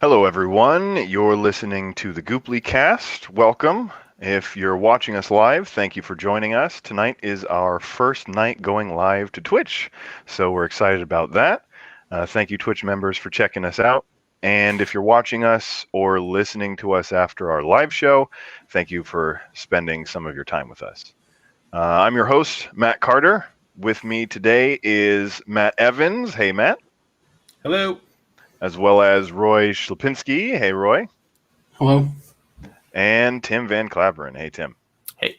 Hello, everyone. You're listening to the Goopplycast. Welcome. If you're watching us live, thank you for joining us. Tonight is our first night going live to Twitch, so we're excited about that. Thank you, Twitch members, for checking us out. And if you're watching us or listening to us after our live show, thank you for spending some of your time with us. I'm your host, Matt Carter. With me today is Matt Evans. Hey, Matt. Hello. As well as Roy Schlipinski. Hey, Roy. Hello. And Tim Van Claveren. Hey, Tim. Hey.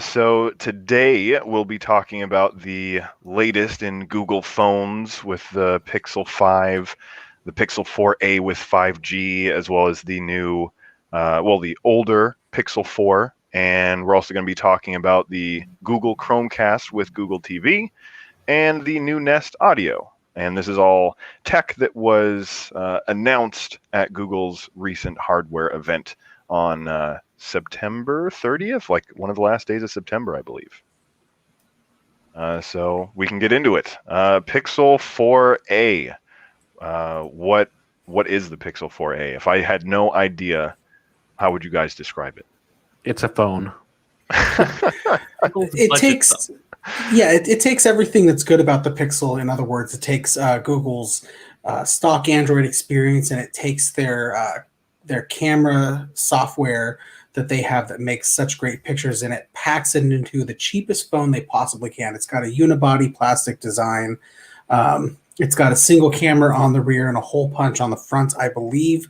So today we'll be talking about the latest in Google phones with the Pixel 5, the Pixel 4a with 5G, as well as the new, the older Pixel 4. And we're also going to be talking about the Google Chromecast with Google TV and the new Nest Audio. And this is all tech that was announced at Google's recent hardware event on September 30th, like one of the last days of September, I believe. So we can get into it. Pixel 4a. What is the Pixel 4a? If I had no idea, how would you guys describe it? It's a phone. It takes everything that's good about the Pixel. In other words, it takes Google's stock Android experience, and it takes their camera software that they have that makes such great pictures, and it packs it into the cheapest phone they possibly can. It's got a unibody plastic design. It's got a single camera on the rear and a hole punch on the front, I believe.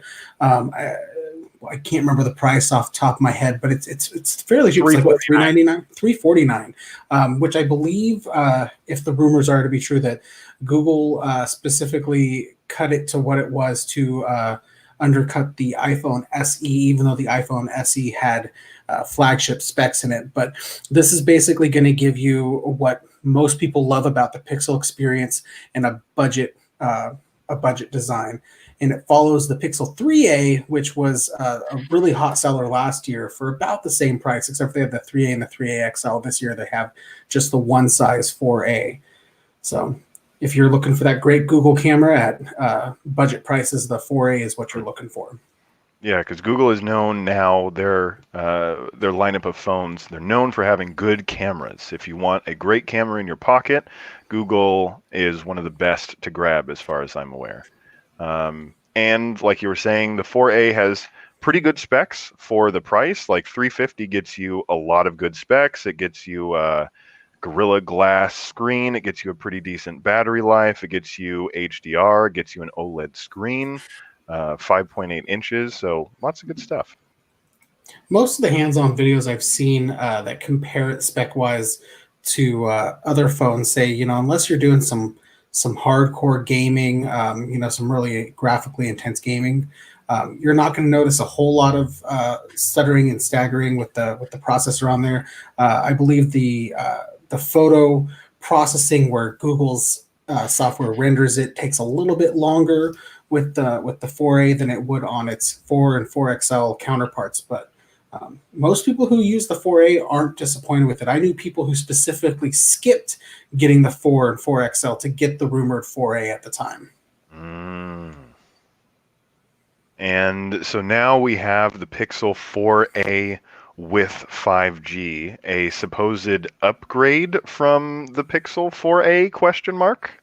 I can't remember the price off the top of my head, but it's fairly cheap. It's like what, $399, $349, which I believe, if the rumors are to be true, that Google specifically cut it to what it was to undercut the iPhone SE, even though the iPhone SE had flagship specs in it. But this is basically going to give you what most people love about the Pixel experience in a budget design. And it follows the Pixel 3a, which was a really hot seller last year for about the same price, except they have the 3a and the 3a XL. This year they have just the one size 4a. So if you're looking for that great Google camera at budget prices, the 4a is what you're looking for. Yeah, because Google is known now, their lineup of phones, they're known for having good cameras. If you want a great camera in your pocket, Google is one of the best to grab as far as I'm aware. And like you were saying, the 4a has pretty good specs for the price. Like $350 gets you a lot of good specs. It gets you a Gorilla Glass screen. It gets you a pretty decent battery life. It gets you HDR. It gets you an OLED screen, 5.8 inches. So lots of good stuff. Most of the hands-on videos I've seen that compare it spec-wise to other phones say, unless you're doing some hardcore gaming, some really graphically intense gaming, you're not going to notice a whole lot of stuttering and staggering with the processor on there. I believe the photo processing where Google's software renders it takes a little bit longer with the 4a than it would on its 4 and 4XL counterparts, but most people who use the 4a aren't disappointed with it. I knew people who specifically skipped getting the 4 and 4XL to get the rumored 4a at the time. And so now we have the Pixel 4a with 5G, a supposed upgrade from the Pixel 4a question mark?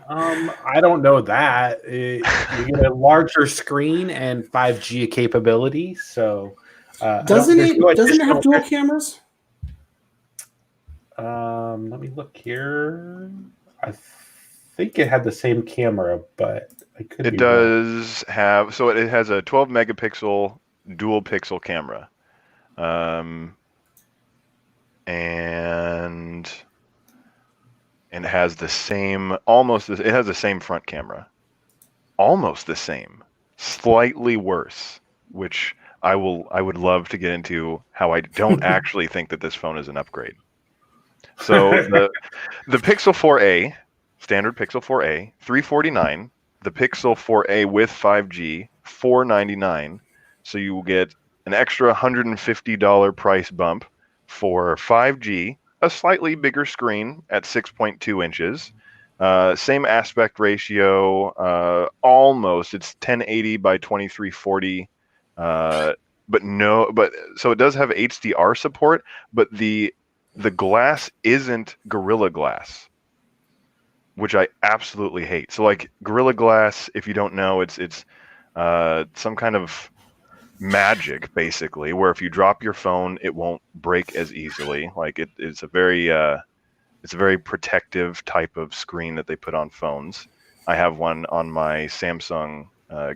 I don't know that. You get a larger screen and 5G capability, so doesn't it have dual cameras? Let me look here. I think it had the same camera, but I could. It does have. So it has a 12 megapixel dual pixel camera, and it has the same, it has the same front camera, almost the same, slightly worse, which I would love to get into how I don't actually think that this phone is an upgrade. So the Pixel 4a, standard Pixel 4a, $349. The Pixel 4a with 5G, $499. So you will get an extra $150 price bump for 5G, a slightly bigger screen at 6.2 inches, Same aspect ratio, almost. It's 1080 by 2340. But so it does have HDR support, but the glass isn't Gorilla Glass, which I absolutely hate. So like Gorilla Glass, if you don't know, it's some kind of magic basically, where if you drop your phone, it won't break as easily. Like it's a very protective type of screen that they put on phones. I have one on my Samsung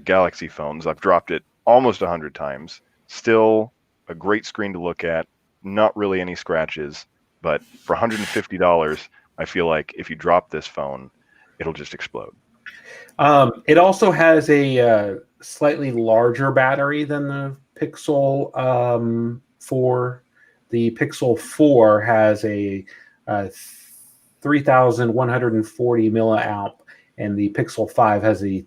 Galaxy phones. I've dropped it almost 100 times. Still a great screen to look at. Not really any scratches, but for $150, I feel like if you drop this phone, it'll just explode. It also has a slightly larger battery than the Pixel 4. The Pixel 4 has a 3,140 milliamp, and the Pixel 5 has a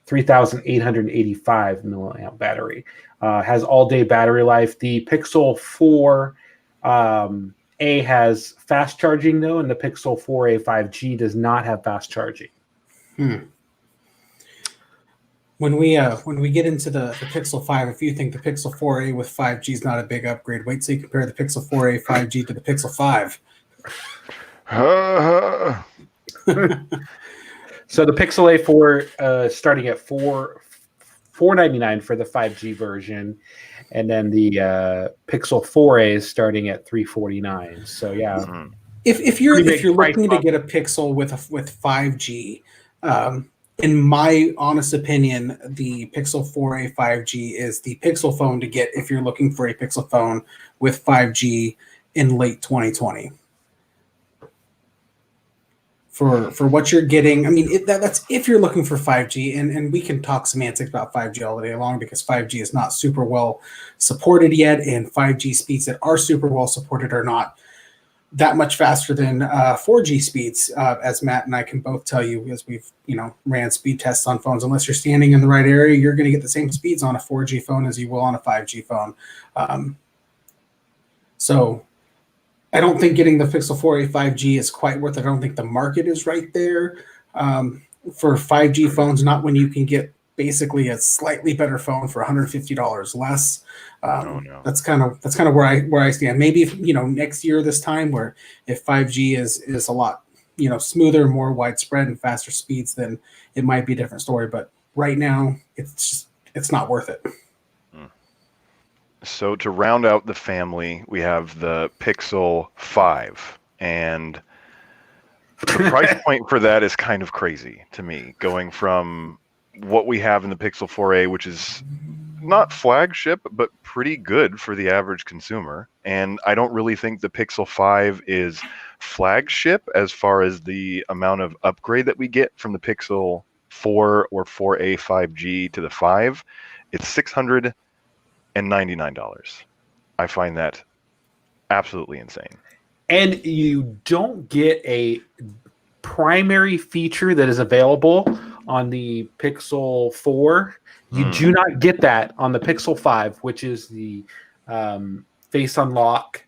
3,885 milliamp battery. Has all-day battery life. The Pixel 4 A has fast charging though, and the Pixel 4a 5G does not have fast charging. When we get into the Pixel 5, if you think the Pixel 4a with 5G is not a big upgrade, wait till you compare the Pixel 4a 5G to the Pixel 5. So the Pixel A4 starting at $499 for the 5G version, and then the Pixel 4a is starting at $349. So yeah, if you're looking to get a Pixel with 5G, in my honest opinion, the Pixel 4a 5G is the Pixel phone to get if you're looking for a Pixel phone with 5G in late 2020. For what you're getting, I mean, that's if you're looking for 5G, and we can talk semantics about 5G all day long because 5G is not super well supported yet, and 5G speeds that are super well supported are not that much faster than 4G speeds, as Matt and I can both tell you, as we've ran speed tests on phones. Unless you're standing in the right area, you're going to get the same speeds on a 4G phone as you will on a 5G phone. So I don't think getting the Pixel 4a 5G is quite worth it. I don't think the market is right there for 5G phones, not when you can get basically a slightly better phone for $150 less. No. That's kind of where I stand. Maybe if next year this time, where if 5G is a lot smoother, more widespread, and faster speeds, then it might be a different story. But right now, it's not worth it. So to round out the family, we have the Pixel 5, and the price point for that is kind of crazy to me, going from what we have in the Pixel 4a, which is not flagship, but pretty good for the average consumer. And I don't really think the Pixel 5 is flagship as far as the amount of upgrade that we get from the Pixel 4 or 4a 5G to the 5. It's $699. I find that absolutely insane. And you don't get a primary feature that is available on the Pixel 4. You do not get that on the Pixel 5, which is the face unlock,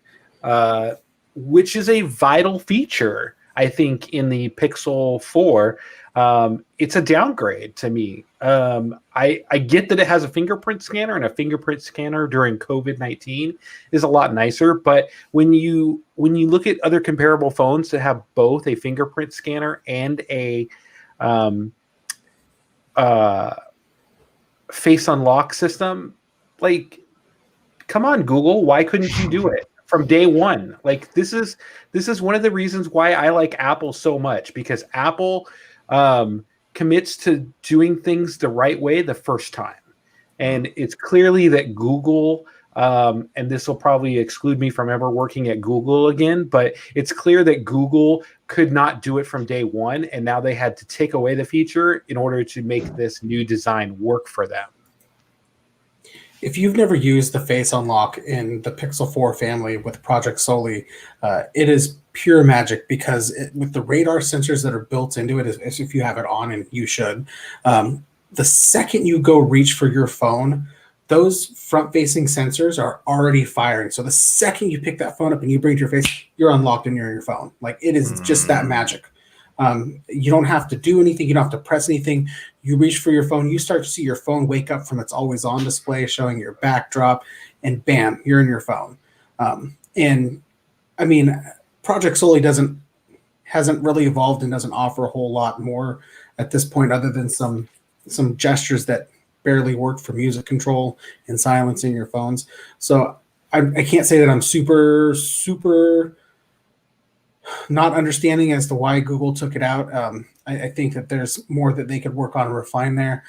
which is a vital feature, I think, in the Pixel 4. It's a downgrade to me. I get that it has a fingerprint scanner, and a fingerprint scanner during COVID-19 is a lot nicer. But when you look at other comparable phones that have both a fingerprint scanner and a face unlock system, like, come on, Google, why couldn't you do it from day one? Like, this is one of the reasons why I like Apple so much, because Apple commits to doing things the right way the first time. And it's clearly that Google, and this will probably exclude me from ever working at Google again, but it's clear that Google could not do it from day one, and now they had to take away the feature in order to make this new design work for them. If you've never used the face unlock in the Pixel 4 family with Project Soli, it is pure magic, because with the radar sensors that are built into it, as if you have it on, and you should, the second you go reach for your phone, those front-facing sensors are already firing. So the second you pick that phone up and you bring it to your face, you're unlocked and you're in your phone. Like, it is just that magic. You don't have to do anything. You don't have to press anything. You reach for your phone. You start to see your phone wake up from its always on display, showing your backdrop, and bam, you're in your phone. And I mean, Project Soli hasn't really evolved and doesn't offer a whole lot more at this point, other than some gestures that barely work for music control and silencing your phones. So I can't say that I'm super not understanding as to why Google took it out. I think that there's more that they could work on and refine there.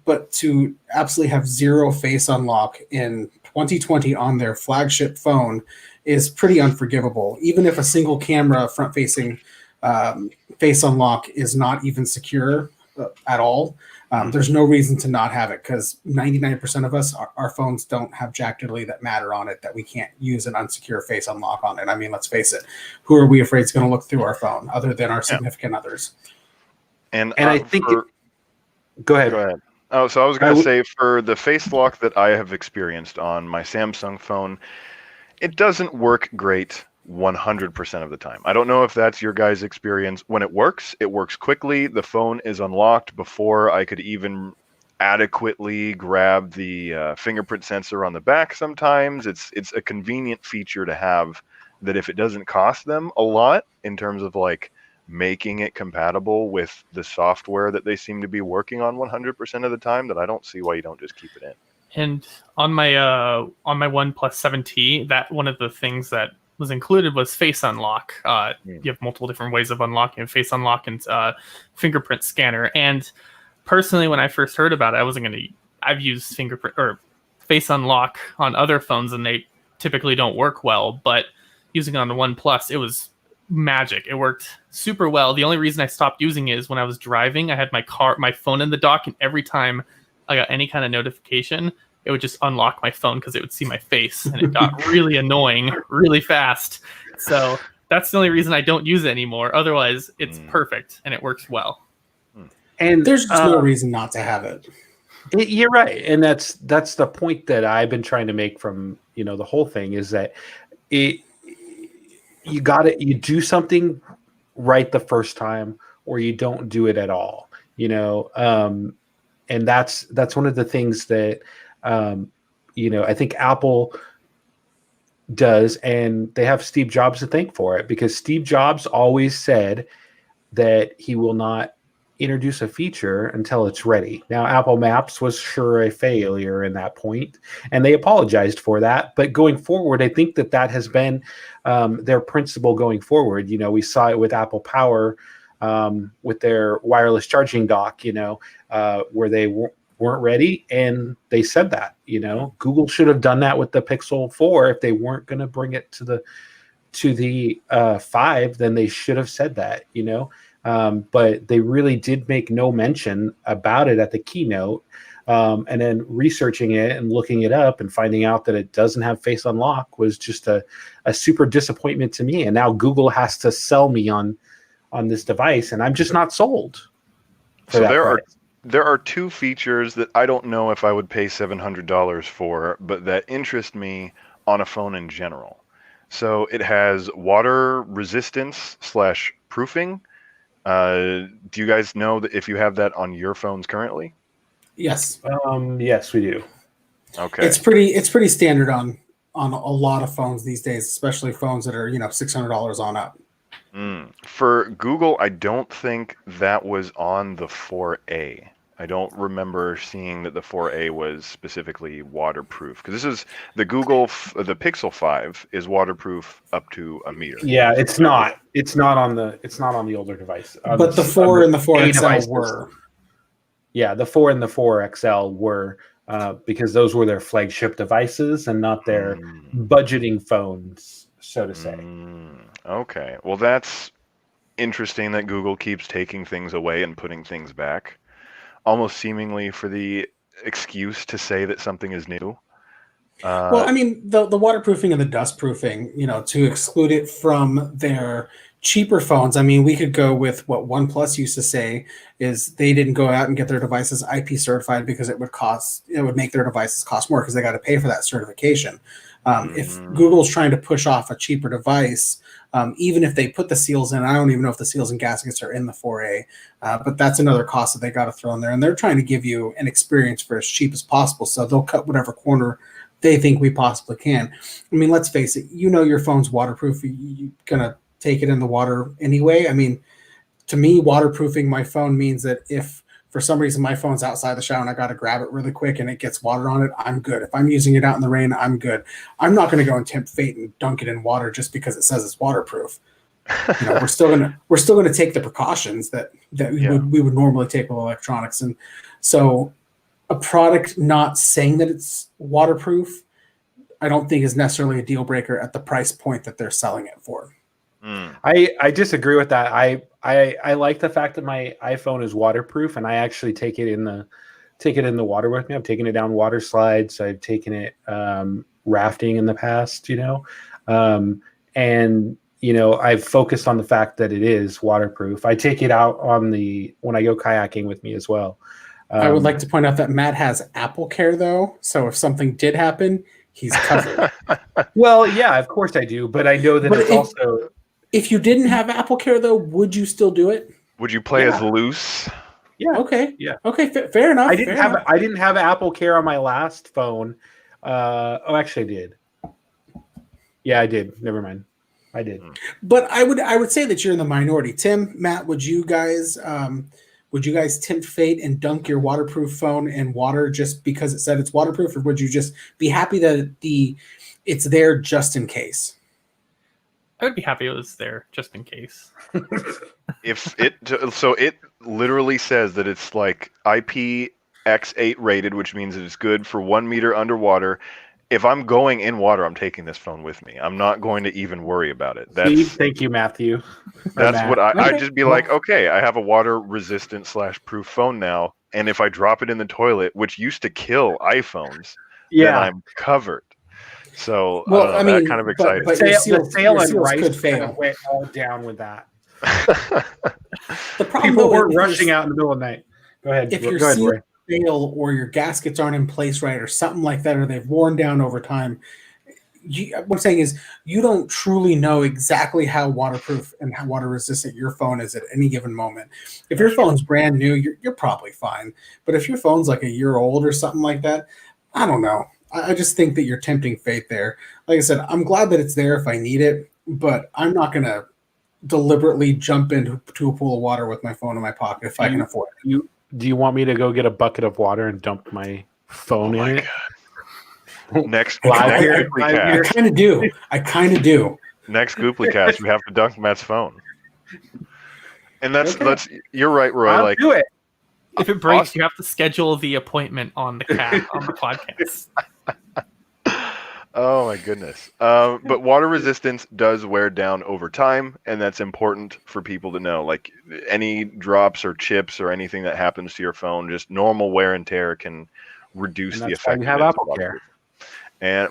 But to absolutely have zero face unlock in 2020 on their flagship phone is pretty unforgivable. Even if a single camera front-facing face unlock is not even secure at all, there's no reason to not have it, because 99% of us, our phones don't have jack diddly that matter on it that we can't use an unsecure face unlock on it. I mean, let's face it, who are we afraid is going to look through our phone other than our significant others? And I think go ahead. Go ahead. Oh, so I was going to say, for the face lock that I have experienced on my Samsung phone, it doesn't work great 100% of the time. I don't know if that's your guys' experience. When it works quickly. The phone is unlocked before I could even adequately grab the fingerprint sensor on the back sometimes. It's a convenient feature to have, that if it doesn't cost them a lot in terms of like making it compatible with the software that they seem to be working on 100% of the time, that I don't see why you don't just keep it in. And on my OnePlus 7T, that one of the things that was included was face unlock. You have multiple different ways of unlocking face unlock and fingerprint scanner. And personally, when I first heard about it, I've used fingerprint or face unlock on other phones, and they typically don't work well. But using it on the OnePlus, it was magic. It worked super well. The only reason I stopped using it is when I was driving. I had my phone in the dock, and every time I got any kind of notification, it would just unlock my phone because it would see my face, and it got really annoying really fast. So that's the only reason I don't use it anymore. Otherwise, it's perfect and it works well. And there's just no reason not to have it. You're right, and that's the point that I've been trying to make from the whole thing, is that you do something right the first time, or you don't do it at all. And that's one of the things that I think Apple does, and they have Steve Jobs to thank for it, because Steve Jobs always said that he will not introduce a feature until it's ready. Now, Apple Maps was sure a failure in that point, and they apologized for that. But going forward, I think that has been their principle going forward. We saw it with Apple Power, with their wireless charging dock, where they weren't ready, and they said that. Google should have done that with the Pixel 4. If they weren't going to bring it to the 5, then they should have said that. But they really did make no mention about it at the keynote. And then researching it and looking it up and finding out that it doesn't have face unlock was just a super disappointment to me. And now Google has to sell me on this device, and I'm just not sold. So there are two features that I don't know if I would pay $700 for, but that interest me on a phone in general. So it has water resistance / proofing. Do you guys know that if you have that on your phones currently? Yes. Yes, we do. Okay. It's pretty standard on a lot of phones these days, especially phones that are $600 on up. For Google, I don't think that was on the 4A. I don't remember seeing that the 4A was specifically waterproof, because this is the the Pixel 5 is waterproof up to a meter. Yeah, it's not. It's not on the older device. But the 4 and the 4 XL were. Yeah, the 4 and the 4 XL were, because those were their flagship devices and not their budgeting phones, so to say. Okay, well, that's interesting that Google keeps taking things away and putting things back, almost seemingly for the excuse to say that something is new. Well, I mean, the waterproofing and the dust proofing, to exclude it from their cheaper phones. I mean, we could go with what OnePlus used to say, is they didn't go out and get their devices IP certified because it would make their devices cost more, because they got to pay for that certification. If Google's trying to push off a cheaper device, even if they put the seals in, I don't even know if the seals and gaskets are in the 4A, but that's another cost that they got to throw in there. And they're trying to give you an experience for as cheap as possible. So they'll cut whatever corner they think we possibly can. I mean, let's face it, your phone's waterproof. You're going to take it in the water anyway. I mean, to me, waterproofing my phone means that if for some reason my phone's outside the shower and I got to grab it really quick and it gets water on it, I'm good. If I'm using it out in the rain, I'm good. I'm not going to go and tempt fate and dunk it in water just because it says it's waterproof. We're still gonna take the precautions that we would normally take with electronics. And so a product not saying that it's waterproof, I don't think is necessarily a deal breaker at the price point that they're selling it for. I disagree with that. I like the fact that my iPhone is waterproof, and I actually take it in the water with me. I've taken it down water slides. I've taken it rafting in the past, and I've focused on the fact that it is waterproof. I take it out when I go kayaking with me as well. I would like to point out that Matt has Apple Care though, so if something did happen, he's covered. Well, yeah, of course I do, but I know that it's also. If you didn't have Apple Care, though, would you still do it? Would you play as loose? Yeah. Okay. Yeah. Okay. Fair enough. I didn't have Apple Care on my last phone. Actually, I did. Yeah, I did. Never mind. I did. But I would say that you're in the minority. Tim, Matt, would you guys tempt fate and dunk your waterproof phone in water just because it said it's waterproof, or would you just be happy that it's there just in case? I would be happy it was there just in case. It literally says that it's like IPX8 rated, which means it is good for 1 meter underwater. If I'm going in water, I'm taking this phone with me. I'm not going to even worry about it. Thank you, Matthew. That's what I'd just be like, okay, I have a water resistant / proof phone now. And if I drop it in the toilet, which used to kill iPhones, then I'm covered. So that kind of exciting. But the sale and rice could fail. Went all down with that. The problem people weren't rushing out in the middle of the night. Go ahead. If your seal fail or your gaskets aren't in place right or something like that, or they've worn down over time, what I'm saying is you don't truly know exactly how waterproof and how water resistant your phone is at any given moment. If your phone's brand new, you're probably fine. But if your phone's like a year old or something like that, I don't know. I just think that you're tempting fate there. Like I said, I'm glad that it's there if I need it, but I'm not going to deliberately jump into a pool of water with my phone in my pocket if I can afford it. Do you want me to go get a bucket of water and dump my phone in it? Next I kind of do. Next Goopplycast, we have to dunk Matt's phone. And that's you're right, Roy. I'll do it. If it breaks, you have to schedule the appointment on the podcast. Oh my goodness. But water resistance does wear down over time, and that's important for people to know. Like any drops or chips or anything that happens to your phone, just normal wear and tear can reduce the effect. You have Apple Care. And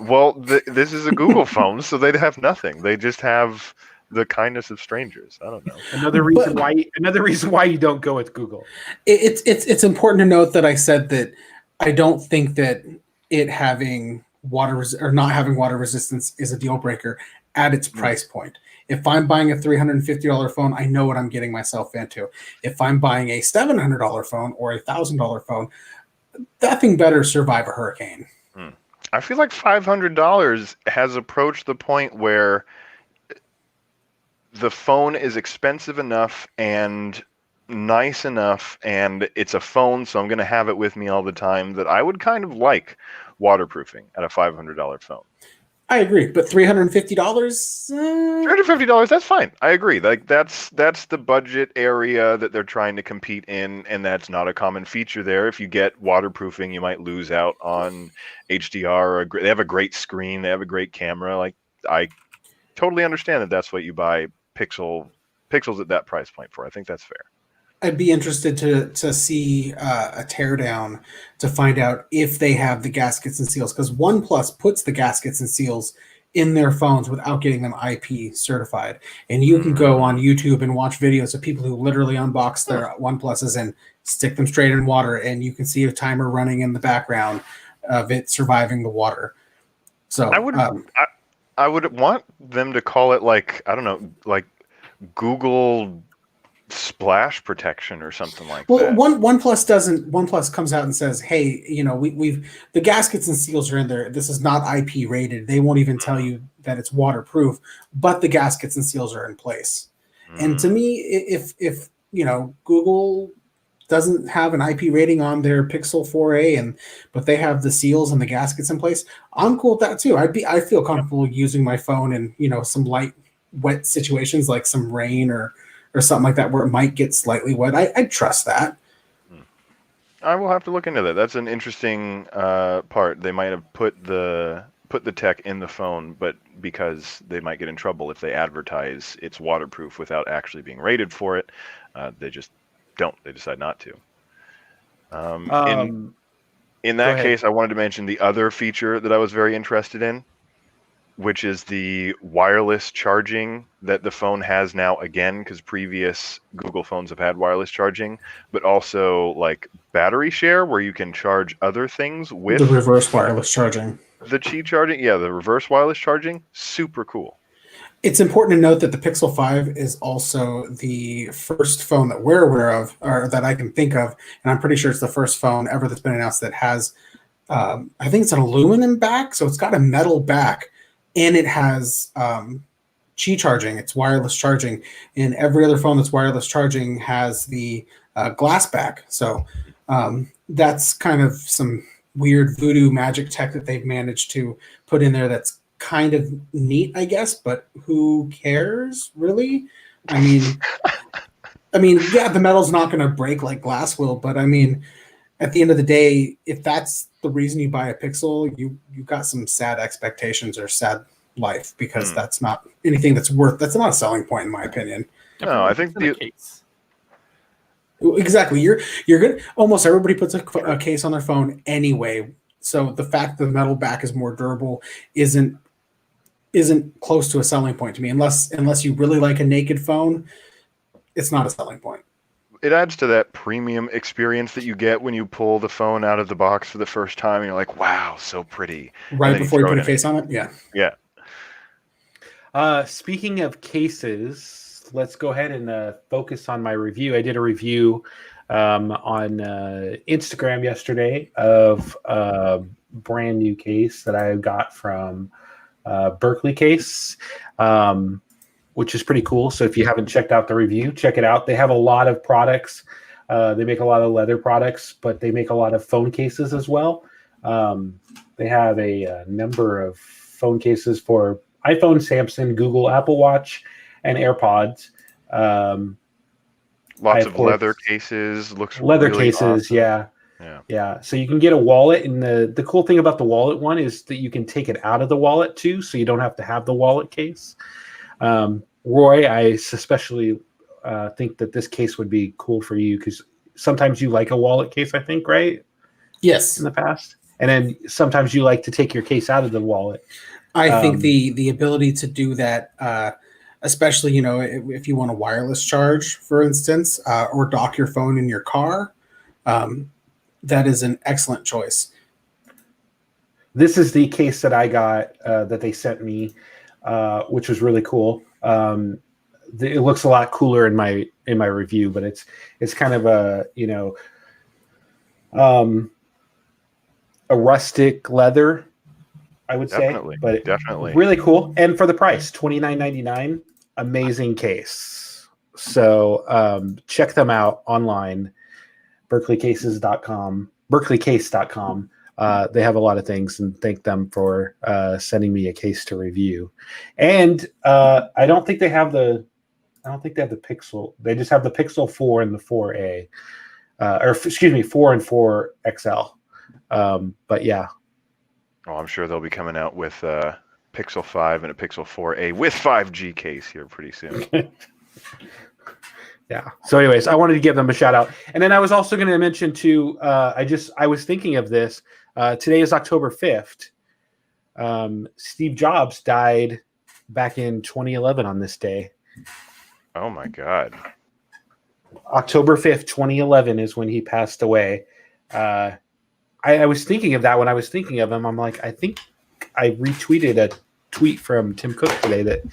this is a Google phone, so they'd have nothing. They just have the kindness of strangers. I don't know. Another reason why you don't go with Google. It's important to note that I said that I don't think that it having not having water resistance is a deal breaker at its price point. If I'm buying a $350 phone, I know what I'm getting myself into. If I'm buying a $700 phone or a $1,000 phone, that thing better survive a hurricane. I feel like $500 has approached the point where the phone is expensive enough and nice enough, and it's a phone, so I'm going to have it with me all the time, that I would kind of like waterproofing at a $500 phone. I agree, but $350? $350, that's fine. I agree. Like that's the budget area that they're trying to compete in, and that's not a common feature there. If you get waterproofing, you might lose out on HDR. They have a great screen. They have a great camera. Like I totally understand that that's what you buy pixels at that price point for. I think that's fair. I'd be interested to see a teardown to find out if they have the gaskets and seals, because OnePlus puts the gaskets and seals in their phones without getting them IP certified. And you can go on YouTube and watch videos of people who literally unbox their OnePluses and stick them straight in water, and you can see a timer running in the background of it surviving the water. So I would want them to call it like, I don't know, like Google splash protection or something like well, that. OnePlus doesn't. OnePlus comes out and says, "Hey, we've the gaskets and seals are in there. This is not IP rated. They won't even tell you that it's waterproof, but the gaskets and seals are in place." And to me, if Google doesn't have an IP rating on their Pixel 4a, but they have the seals and the gaskets in place, I'm cool with that too. I feel comfortable using my phone in some light wet situations like some rain or something like that where it might get slightly wet. I trust that. I will have to look into that. That's an interesting part. They might have put the tech in the phone, but because they might get in trouble if they advertise it's waterproof without actually being rated for it, they just don't. They decide not to. In that case, I wanted to mention the other feature that I was very interested in, which is the wireless charging that the phone has now again, because previous Google phones have had wireless charging, but also like battery share where you can charge other things with the reverse wireless charging. The Qi charging, yeah, the reverse wireless charging, super cool. It's important to note that the Pixel 5 is also the first phone that we're aware of, or that I can think of, and I'm pretty sure it's the first phone ever that's been announced that has, I think it's an aluminum back, so it's got a metal back, and it has Qi charging. It's wireless charging, and every other phone that's wireless charging has the glass back. So that's kind of some weird voodoo magic tech that they've managed to put in there that's kind of neat, I guess, but who cares, really? I mean, yeah, the metal's not going to break like glass will, but I mean, at the end of the day, if that's the reason you buy a Pixel, you got some sad expectations or sad life, because that's not anything that's not a selling point in my opinion. No, I think the case. Exactly. You're good. Almost everybody puts a case on their phone anyway. So the fact that the metal back is more durable isn't close to a selling point to me, unless you really like a naked phone. It's not a selling point. It adds to that premium experience that you get when you pull the phone out of the box for the first time and you're like, wow, so pretty. Right before you put a case on it? Yeah. Yeah. Speaking of cases, let's go ahead and focus on my review. I did a review on Instagram yesterday of a brand new case that I got from Goopplycast, which is pretty cool. So if you haven't checked out the review, check it out. They have a lot of products. They make a lot of leather products, but they make a lot of phone cases as well. They have a number of phone cases for iPhone, Samsung, Google, Apple Watch, and AirPods. Lots of leather cases. Looks leather really cases, awesome. Yeah. So you can get a wallet, and the cool thing about the wallet one is that you can take it out of the wallet too, so you don't have to have the wallet case. Roy, I especially think that this case would be cool for you because sometimes you like a wallet case, I think, right? Yes. In the past. And then sometimes you like to take your case out of the wallet. I think the ability to do that, especially, if you want a wireless charge, for instance, or dock your phone in your car, that is an excellent choice. This is the case that I got that they sent me, which was really cool. It looks a lot cooler in my review, but it's kind of a a rustic leather, I would say, but definitely really cool. And for the price, $29.99, amazing case. So check them out online, Goopplycast.com. They have a lot of things, and thank them for sending me a case to review. And I don't think they have the Pixel. They just have the Pixel 4 and the 4a, 4 and 4 XL. But yeah. Oh, I'm sure they'll be coming out with a Pixel 5 and a Pixel 4a with 5G case here pretty soon. Yeah. So anyways, I wanted to give them a shout out. And then I was also going to mention too, I was thinking of this. Today is October 5th. Steve Jobs died back in 2011 on this day. Oh my God. October 5th, 2011 is when he passed away. I was thinking of that when I was thinking of him. I'm like, I think I retweeted a tweet from Tim Cook today that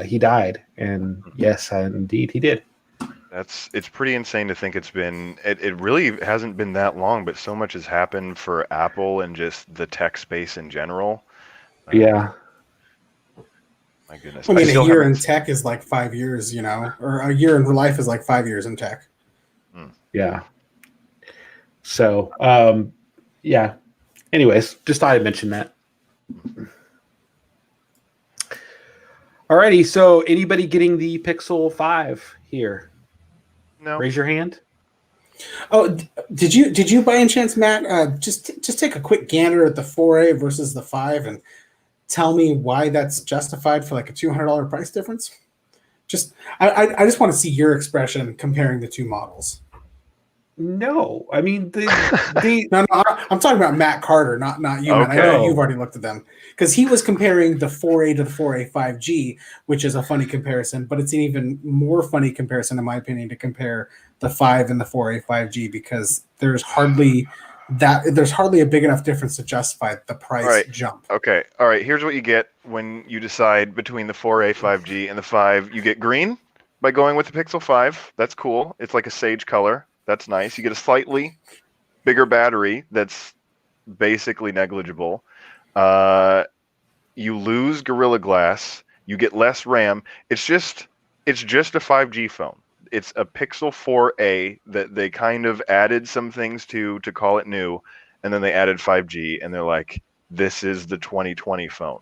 he died, and yes, indeed he did. It's pretty insane to think it really hasn't been that long, but so much has happened for Apple and just the tech space in general. Yeah. My goodness. I mean, a year in haven't- tech is like 5 years, or a year in life is like 5 years in tech. Yeah. So, yeah. Anyways, just thought I'd mention that. Alrighty, so anybody getting the Pixel 5 here? No. Raise your hand. Oh, did you by any chance, Matt, just take a quick gander at the 4A versus the 5 and tell me why that's justified for like a $200 price difference? I just want to see your expression comparing the two models. No, I mean the No, I'm talking about Matt Carter, not you. Okay. Matt. I know you've already looked at them because he was comparing the 4A to the 4A 5G, which is a funny comparison, but it's an even more funny comparison, in my opinion, to compare the 5 and the 4A 5G because there's hardly a big enough difference to justify the price jump. Okay. All right. Here's what you get when you decide between the 4A 5G and the 5. You get green by going with the Pixel 5. That's cool. It's like a sage color. That's nice. You get a slightly bigger battery that's basically negligible. You lose Gorilla Glass. You get less RAM. It's just a 5G phone. It's a Pixel 4a that they kind of added some things to call it new, and then they added 5G, and they're like, this is the 2020 phone.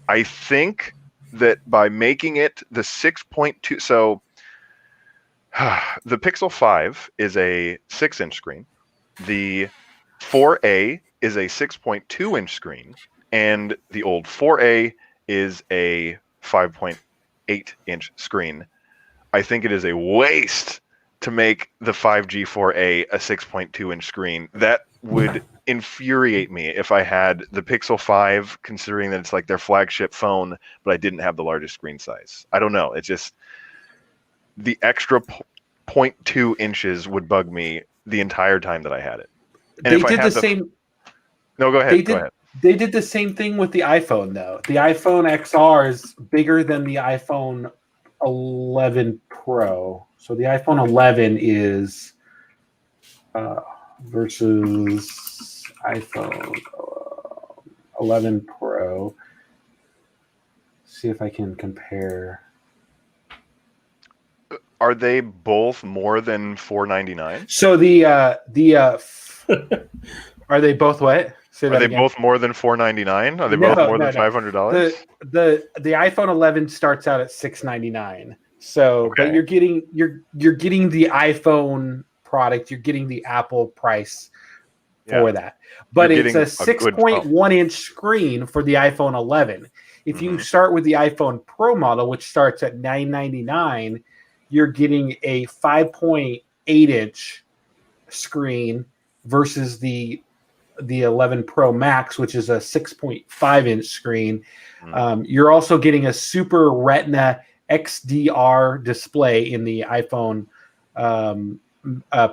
I think that by making it the 6.2, so the Pixel 5 is a 6-inch screen. The 4a is a 6.2-inch screen, and the old 4a is a 5.8-inch screen. I think it is a waste to make the 5G 4a a 6.2-inch screen. That would infuriate me if I had the Pixel 5, considering that it's like their flagship phone, but I didn't have the largest screen size. I don't know. It's just the extra 0.2 inches would bug me the entire time that I had it. And they did the same. No, go ahead. Go ahead. They did the same thing with the iPhone, though. The iPhone XR is bigger than the iPhone 11 Pro. So the iPhone 11 is versus iPhone 11 Pro. See if I can compare. Are they both more than $499? So are they both what? Say that Are they again. both more than $499? Are they both more than $500? The iPhone 11 starts out at $699. So, Okay. but you're getting the iPhone product. You're getting the Apple price for that. But You're it's a getting a good 6.1-inch screen for the iPhone 11. If you start with the iPhone Pro model, which starts at $999, you're getting a 5.8-inch screen versus the 11 Pro Max, which is a 6.5-inch screen. You're also getting a Super Retina XDR display in the iPhone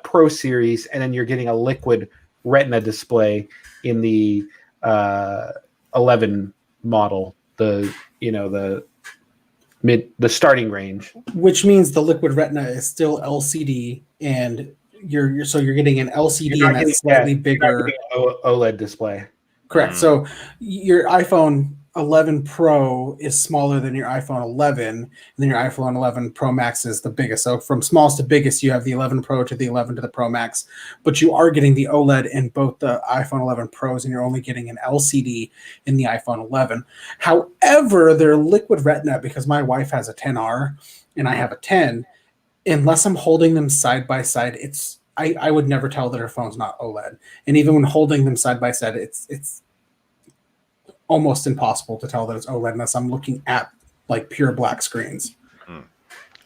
Pro series, and then you're getting a liquid Retina display in the 11 model. The starting range, which means the liquid Retina is still LCD, and you're getting an LCD and that slightly bigger OLED display. Correct. So your iPhone 11 Pro is smaller than your iPhone 11, and then your iPhone 11 Pro Max is the biggest. So from smallest to biggest, you have the 11 Pro to the 11 to the Pro Max, but you are getting the OLED in both the iPhone 11 Pros, and you're only getting an LCD in the iPhone 11. However, their liquid Retina, because my wife has a 10R and I have a 10, unless I'm holding them side by side, I would never tell that her phone's not OLED. And even when holding them side by side, it's almost impossible to tell that it's OLED unless I'm looking at like pure black screens.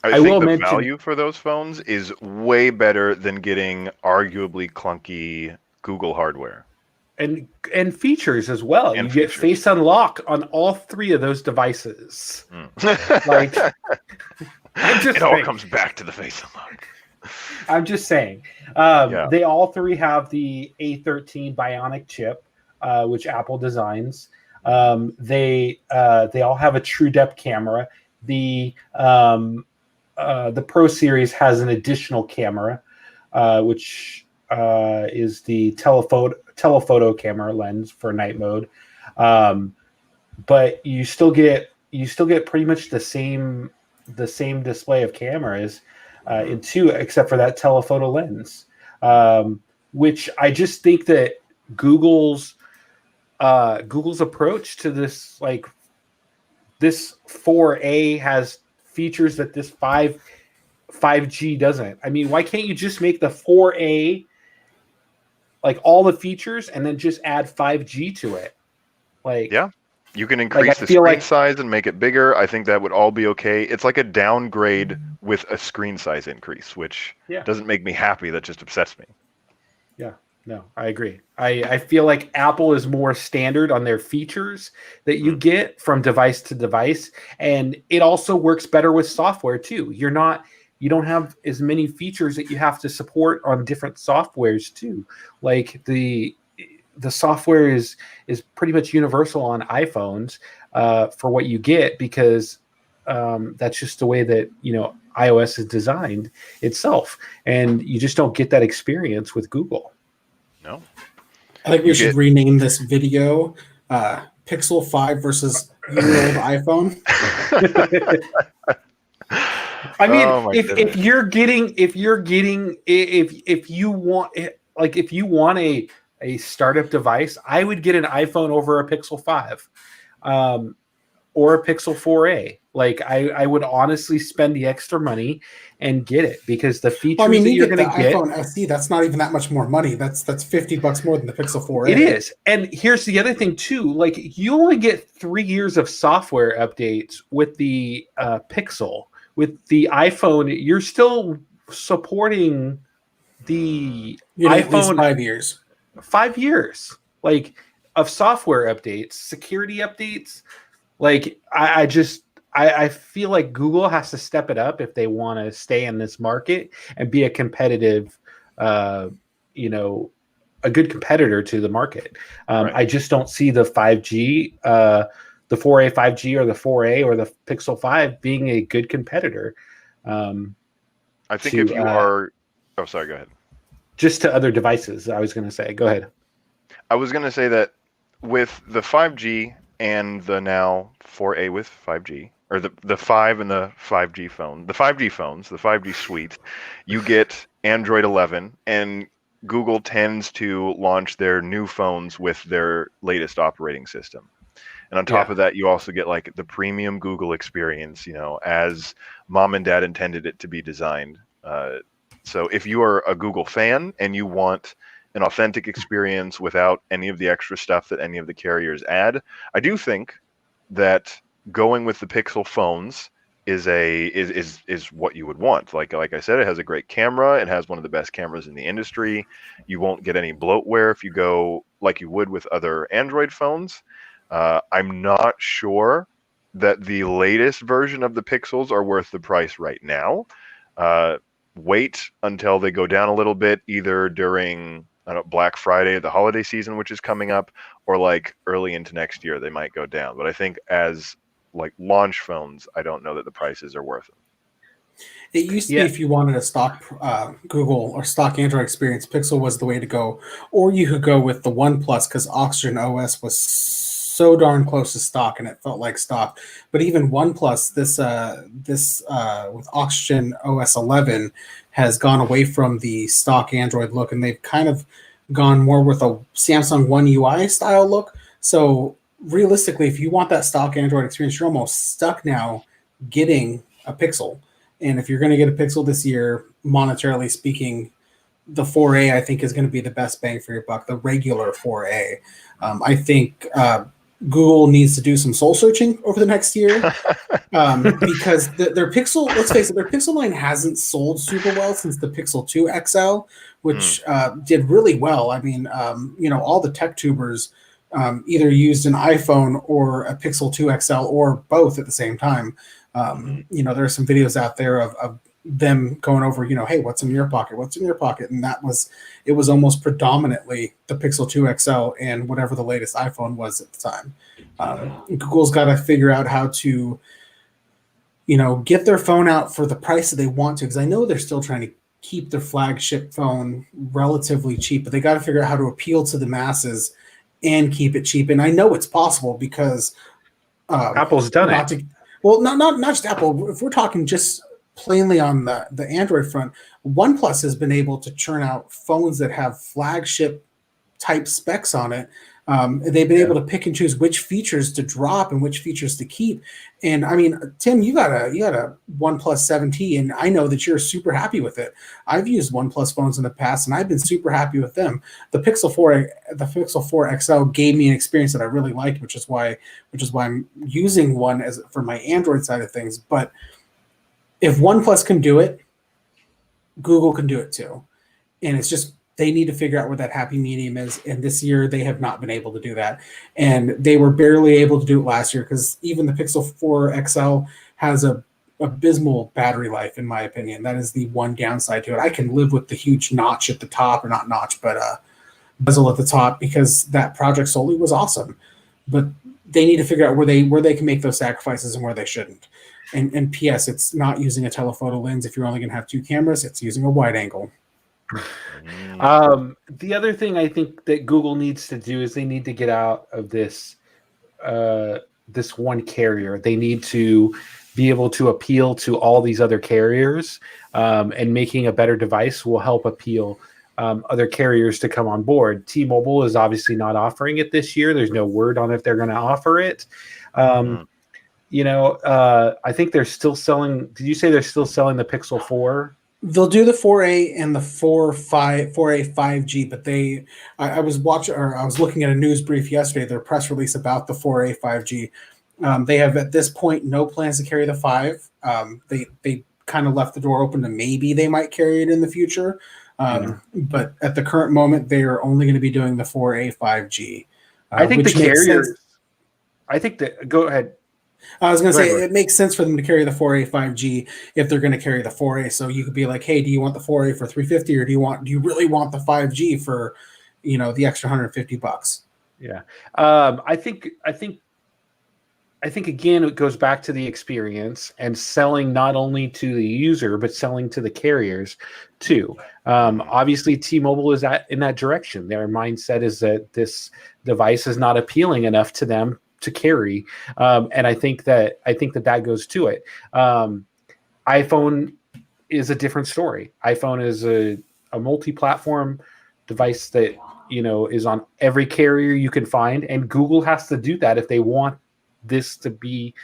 I think the value for those phones is way better than getting arguably clunky Google hardware. And features as well. You get Face Unlock on all three of those devices. Like, it all comes back to the Face Unlock. I'm just saying. They all three have the A13 Bionic chip, which Apple designs. They all have a true depth camera. The Pro Series has an additional camera, which is the telephoto camera lens for night mode. But you still get pretty much the same display of cameras in 2, except for that telephoto lens, which I just think that Google's approach to this, like this 4A has features that this 5G doesn't. I mean, why can't you just make the 4A like all the features and then just add 5G to it? Like, yeah, you can increase the screen size and make it bigger. I think that would all be okay. It's like a downgrade with a screen size increase, which doesn't make me happy. That just upsets me. Yeah, no, I agree. I feel like Apple is more standard on their features that you get from device to device, and it also works better with software too. You don't have as many features that you have to support on different softwares too. Like the software is pretty much universal on iPhones for what you get, because that's just the way that iOS is designed itself, and you just don't get that experience with Google. No, I think we should rename this video Pixel 5 versus year-old iPhone. I mean, if you want a startup device, I would get an iPhone over a Pixel 5 or a Pixel 4a. Like I would honestly spend the extra money and get it, because the features that you're going to get. iPhone SE, that's not even that much more money. That's $50 more than the Pixel 4a. It is. And here's the other thing too. Like, you only get 3 years of software updates with the Pixel. With the iPhone, you're still supporting the iPhone. At least 5 years. 5 years, like, of software updates, security updates. Like, I feel like Google has to step it up if they want to stay in this market and be a competitive, a good competitor to the market. Right. I just don't see the 5G, the 4A 5G or the 4A or the Pixel 5 being a good competitor. I think if you are... Oh, sorry, go ahead. Just to other devices, I was going to say. Go ahead. I was going to say that with the 5G and the now 4A with 5G, or the 5 and the 5G phone, the 5G phones, the 5G suite, you get Android 11, and Google tends to launch their new phones with their latest operating system. And on top of that, you also get like the premium Google experience, as mom and dad intended it to be designed. So if you are a Google fan and you want an authentic experience without any of the extra stuff that any of the carriers add, I do think that going with the Pixel phones is what you would want. Like I said, it has a great camera. It has one of the best cameras in the industry. You won't get any bloatware if you go like you would with other Android phones. I'm not sure that the latest version of the Pixels are worth the price right now. Wait until they go down a little bit, either during Black Friday, the holiday season, which is coming up, or like early into next year, they might go down. But I think as like launch phones, I don't know that the prices are worth it. It used to be if you wanted a stock Google or stock Android experience, Pixel was the way to go. Or you could go with the OnePlus, because Oxygen OS was so darn close to stock and it felt like stock. But even OnePlus, this with Oxygen OS 11 has gone away from the stock Android look, and they've kind of gone more with a Samsung One UI style look. So realistically, if you want that stock Android experience, you're almost stuck now getting a Pixel. And if you're going to get a Pixel this year, monetarily speaking, the 4A I think is going to be the best bang for your buck, the regular 4A. I think Google needs to do some soul searching over the next year because their Pixel, let's face it, their Pixel line hasn't sold super well since the Pixel 2 XL, which did really well. I mean, all the tech tubers either used an iPhone or a Pixel 2 XL or both at the same time. There are some videos out there of them going over, hey, what's in your pocket? What's in your pocket? And it was almost predominantly the Pixel 2 XL and whatever the latest iPhone was at the time. Google's got to figure out how to, get their phone out for the price that they want to, because I know they're still trying to keep their flagship phone relatively cheap, but they got to figure out how to appeal to the masses and keep it cheap. And I know it's possible because Apple's done it. Not just Apple. If we're talking just plainly on the Android front, OnePlus has been able to churn out phones that have flagship type specs on it. They've been able to pick and choose which features to drop and which features to keep. And I mean, Tim, you got a OnePlus 7T, and I know that you're super happy with it. I've used OnePlus phones in the past, and I've been super happy with them. The Pixel 4 XL gave me an experience that I really liked, which is why I'm using one for my Android side of things. But if OnePlus can do it, Google can do it too. And it's just, they need to figure out where that happy medium is. And this year they have not been able to do that. And they were barely able to do it last year, because even the Pixel 4 XL has a abysmal battery life, in my opinion. That is the one downside to it. I can live with the huge notch at the top, or not notch, but bezel at the top, because that Project Soli was awesome. But they need to figure out where they can make those sacrifices and where they shouldn't. And P.S., it's not using a telephoto lens. If you're only going to have two cameras, it's using a wide angle. The other thing I think that Google needs to do is they need to get out of this this one carrier. They need to be able to appeal to all these other carriers, and making a better device will help appeal other carriers to come on board. T-Mobile is obviously not offering it this year. There's no word on if they're going to offer it. I think they're still selling. Did you say they're still selling the Pixel 4? They'll do the 4A and the 4A 5G, but I was looking at a news brief yesterday, their press release about the 4A 5G. They have at this point no plans to carry the 5. They kind of left the door open to maybe they might carry it in the future. But at the current moment, they are only going to be doing the 4A 5G. I think the carriers. I think that. Go ahead. I was going to say it makes sense for them to carry the 4A 5G if they're going to carry the 4A. So you could be like, hey, do you want the 4A for $350, or do you really want the 5G for, the extra $150? Yeah, I think again it goes back to the experience and selling not only to the user but selling to the carriers too. Obviously, T-Mobile is in that direction. Their mindset is that this device is not appealing enough to them to carry, and I think that goes to it. iPhone is a different story. iPhone is a multi-platform device that is on every carrier you can find, and Google has to do that if they want this to be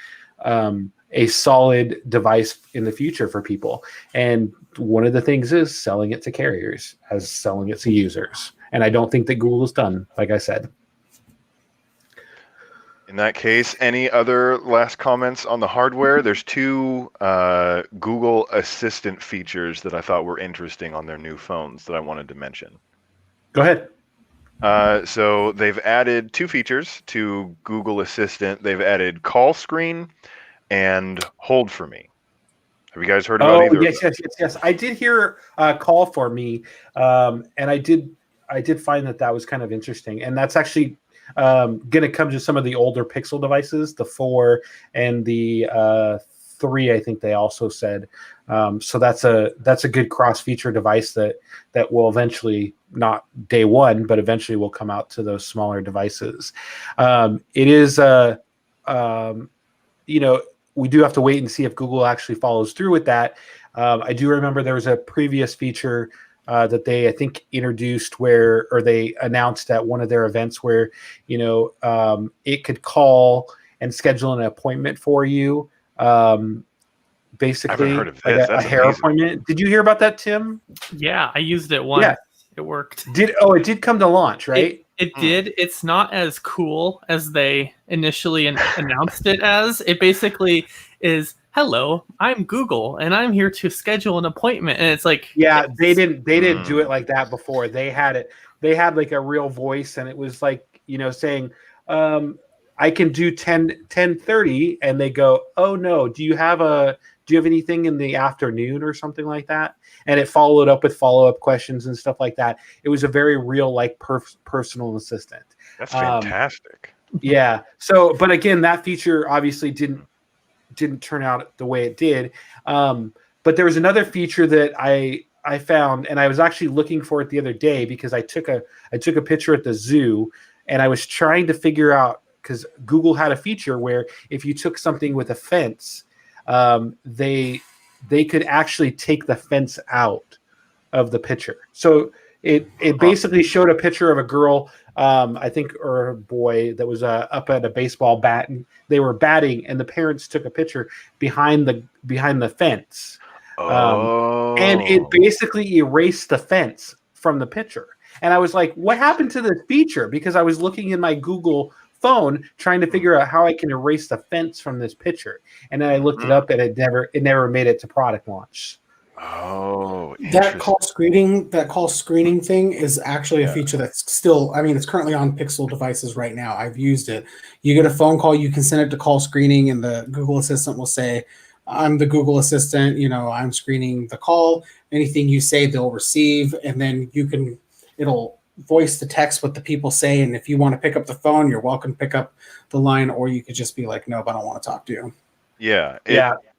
a solid device in the future for people. And one of the things is selling it to carriers as selling it to users, and I don't think that Google is done, like I said. In that case, any other last comments on the hardware? There's two Google Assistant features that I thought were interesting on their new phones that I wanted to mention. Go ahead. So they've added two features to Google Assistant. They've added call screen and hold for me. Have you guys heard about either? Yes. I did hear call for me, and I did find that was kind of interesting, and that's actually going to come to some of the older Pixel devices, the 4 and the 3. I think they also said. So that's a good cross-feature device that will eventually, not day one, but eventually will come out to those smaller devices. It is we do have to wait and see if Google actually follows through with that. I do remember there was a previous feature that they, I think, introduced or they announced at one of their events where, it could call and schedule an appointment for you. Basically, heard of this. Like a hair appointment. Did you hear about that, Tim? Yeah, I used it once. Yeah. It worked. It did come to launch, right? It did. It's not as cool as they initially announced it as. It basically is, hello, I'm Google, and I'm here to schedule an appointment. And it's like, they didn't do it like that before. They had like a real voice, and it was like, saying, I can do 10:30, and they go, oh no, do you have a do you have anything in the afternoon or something like that? And it followed up with follow-up questions and stuff like that. It was a very real, like, personal assistant. That's fantastic. Yeah. So, but again, that feature obviously didn't turn out the way it did. But there was another feature that I found, and I was actually looking for it the other day because I took a picture at the zoo, and I was trying to figure out, because Google had a feature where if you took something with a fence, they could actually take the fence out of the picture. So it basically showed a picture of a girl, I think, or a boy that was up at a baseball bat, and they were batting, and the parents took a picture behind the fence. And it basically erased the fence from the picture. And I was like, what happened to this feature? Because I was looking in my Google phone trying to figure out how I can erase the fence from this picture. And then I looked it up, and it never made it to product launch. Oh, that call screening thing is actually a feature that's still, I mean, it's currently on Pixel devices right now. I've used it. You get a phone call, you can send it to call screening, and the Google Assistant will say, I'm the Google Assistant, I'm screening the call. Anything you say, they'll receive, and then it'll voice the text what the people say. And if you want to pick up the phone, you're welcome to pick up the line, or you could just be like, nope, I don't want to talk to you. Yeah.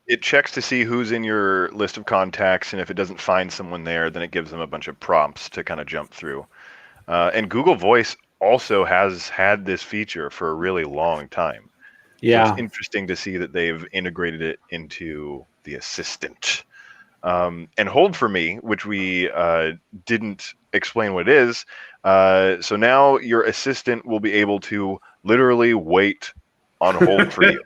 It checks to see who's in your list of contacts, and if it doesn't find someone there, then it gives them a bunch of prompts to kind of jump through. And Google Voice also has had this feature for a really long time. Yeah. So it's interesting to see that they've integrated it into the Assistant. And Hold for Me, which we didn't explain what it is. So now your assistant will be able to literally wait on hold for you.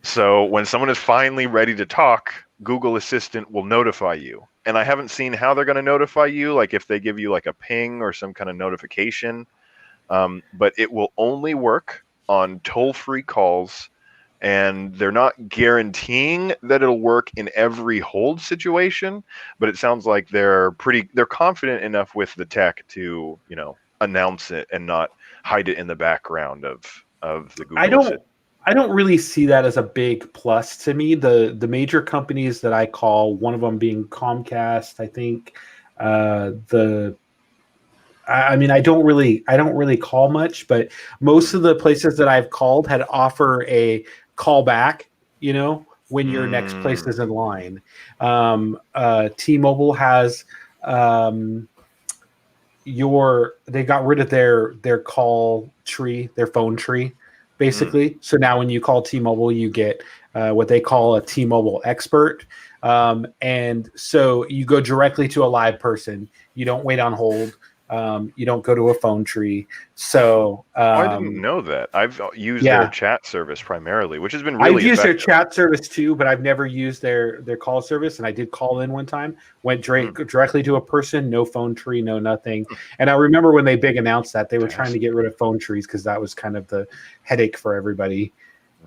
So when someone is finally ready to talk, Google Assistant will notify you. And I haven't seen how they're going to notify you, like if they give you like a ping or some kind of notification. But it will only work on toll-free calls, and they're not guaranteeing that it'll work in every hold situation, but it sounds like they're confident enough with the tech to, announce it and not hide it in the background of the Google Assistant. I don't really see that as a big plus to me. The major companies that I call, one of them being Chromecast, I think. I don't really call much, but most of the places that I've called had offer a call back, when your next place is in line. T-Mobile has they got rid of their call tree, their phone tree, basically. So now when you call T-Mobile, you get what they call a T-Mobile expert. And so you go directly to a live person. You don't wait on hold. You don't go to a phone tree. So I didn't know that. I've used their chat service primarily, which has been really I've used effective. their chat service too, but I've never used their call service. And I did call in one time, went directly to a person, no phone tree, no nothing. And I remember when they big announced that they were trying to get rid of phone trees because that was kind of the headache for everybody.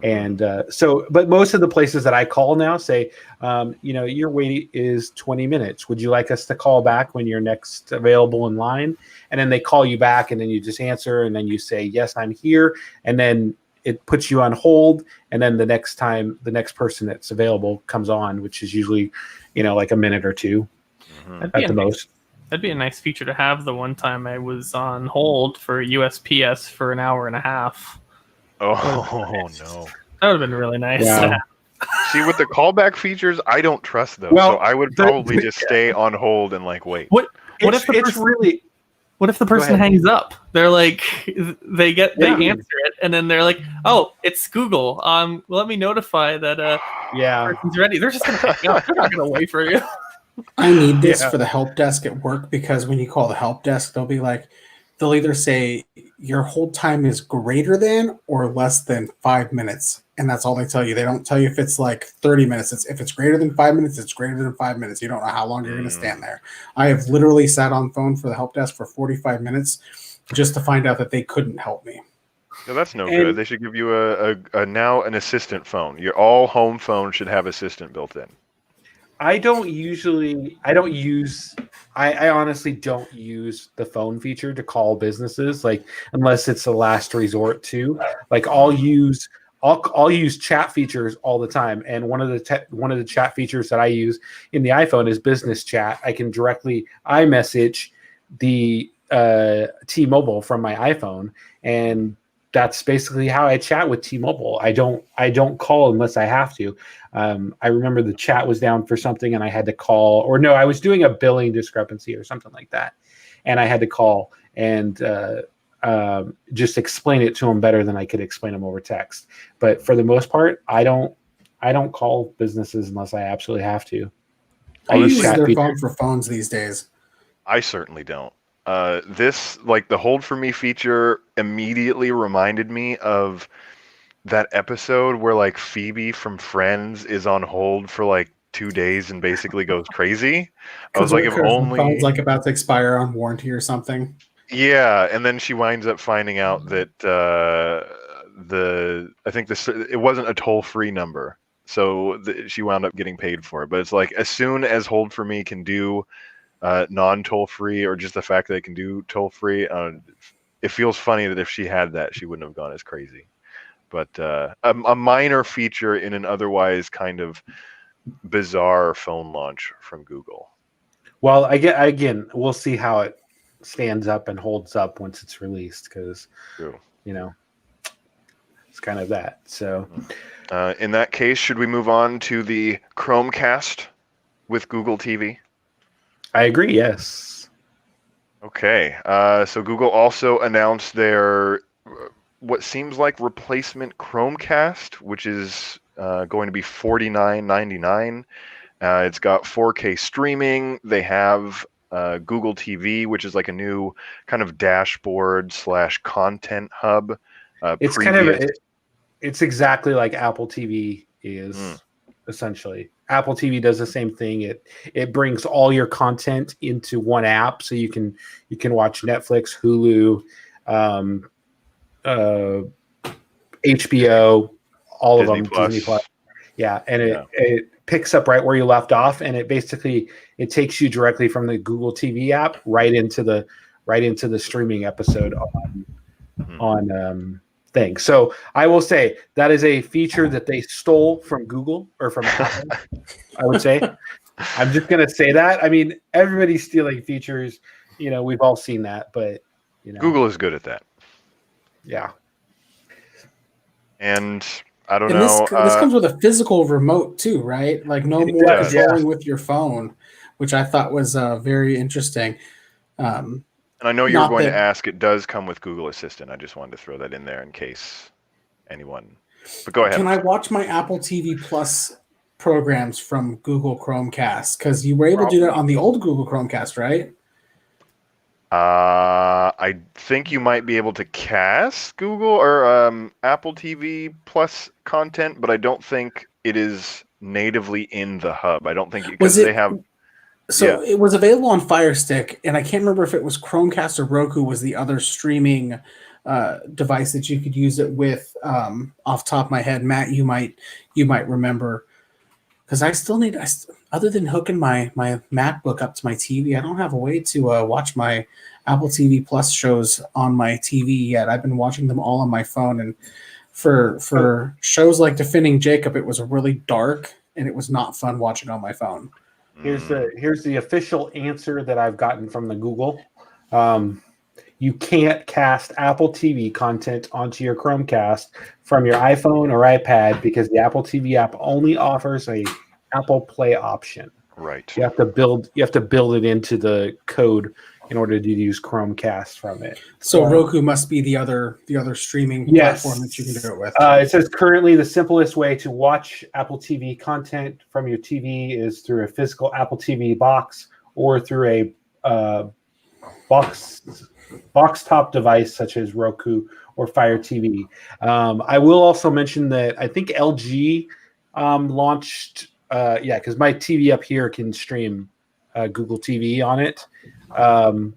And but most of the places that I call now say, your wait is 20 minutes. Would you like us to call back when you're next available in line? And then they call you back, and then you just answer, and then you say, yes, I'm here. And then it puts you on hold. And then the next time, the next person that's available comes on, which is usually, like a minute or two at the most. That'd be a nice feature to have. The one time I was on hold for USPS for an hour and a half. Oh, no. That would have been really nice. Yeah. See, with the callback features, I don't trust those. So I would probably just stay on hold and wait. What if the person hangs up? They're like, they answer it, and then they're like, oh, it's Google. Let me notify that person's ready. They're just gonna hang up. They're not gonna wait for you. I need this for the help desk at work, because when you call the help desk, they'll either say your hold time is greater than or less than 5 minutes. And that's all they tell you. They don't tell you if it's like 30 minutes. If it's greater than 5 minutes, it's greater than 5 minutes. You don't know how long you're going to stand there. I have literally sat on phone for the help desk for 45 minutes just to find out that they couldn't help me. No, that's good. They should give you now an assistant phone. Your all home phone should have assistant built in. I honestly don't use the phone feature to call businesses, unless it's a last resort too. I'll use I'll use chat features all the time, and one of the chat features that I use in the iPhone is business chat. I can directly iMessage the T-Mobile from my iPhone, and that's basically how I chat with T-Mobile. I don't call unless I have to. I remember the chat was down for something, and I had to call, or no, I was doing a billing discrepancy or something like that, and I had to call and just explain it to them better than I could explain them over text. But for the most part, I don't call businesses unless I absolutely have to. I use their phone for phones these days. I certainly don't. This, like the hold for me feature, immediately reminded me of that episode where like Phoebe from Friends is on hold for like 2 days and basically goes crazy. I was like, if only the phone's like about to expire on warranty or something. Yeah, and then she winds up finding out that it wasn't a toll-free number, so she wound up getting paid for it. But it's like as soon as Hold for Me can do non-toll-free, or just the fact that it can do toll-free, it feels funny that if she had that, she wouldn't have gone as crazy. But a minor feature in an otherwise kind of bizarre phone launch from Google. Well, again, we'll see how it stands up and holds up once it's released, because it's kind of that. So in that case, should we move on to the Chromecast with Google TV? I agree, yes. Okay, so Google also announced their what seems like replacement Chromecast, which is going to be $49.99. It's got 4K streaming. They have Google TV, which is like a new kind of dashboard / content hub. It's exactly like Apple TV is, essentially. Apple TV does the same thing. It brings all your content into one app, so you can watch Netflix, Hulu, HBO, all Disney of them, Plus. Disney Plus. Yeah, and it picks up right where you left off, and it takes you directly from the Google TV app right into the streaming episode on thing. So I will say that is a feature that they stole from Google or from Apple. I would say. I'm just gonna say that. I mean, everybody's stealing features. We've all seen that, but Google is good at that. Yeah. And I don't know. This comes with a physical remote too, right? Like no more controlling with your phone, which I thought was very interesting. And I know you were going to ask. It does come with Google Assistant. I just wanted to throw that in there in case anyone. But go ahead. Can I watch my Apple TV Plus programs from Google Chromecast? Because you were able to do that on the old Google Chromecast, right? I think you might be able to cast Google or Apple TV Plus content, but I don't think it is natively in the hub. I don't think because they have. So it was available on Fire Stick, and I can't remember if it was Chromecast or Roku was the other streaming device that you could use it with. Off the top of my head, Matt, you might remember, because I still need, other than hooking my MacBook up to my TV, I don't have a way to watch my Apple TV Plus shows on my TV yet. I've been watching them all on my phone, and for shows like Defending Jacob, it was really dark, and it was not fun watching on my phone. Here's the official answer that I've gotten from the Google. You can't cast Apple TV content onto your Chromecast from your iPhone or iPad because the Apple TV app only offers a Apple Play option. Right. You have to build it into the code in order to use Chromecast from it. So Roku must be the other streaming platform that you can do it with. It says currently the simplest way to watch Apple TV content from your TV is through a physical Apple TV box or through a box top device such as Roku or Fire TV. I will also mention that I think LG launched, because my TV up here can stream Google TV on it. Apple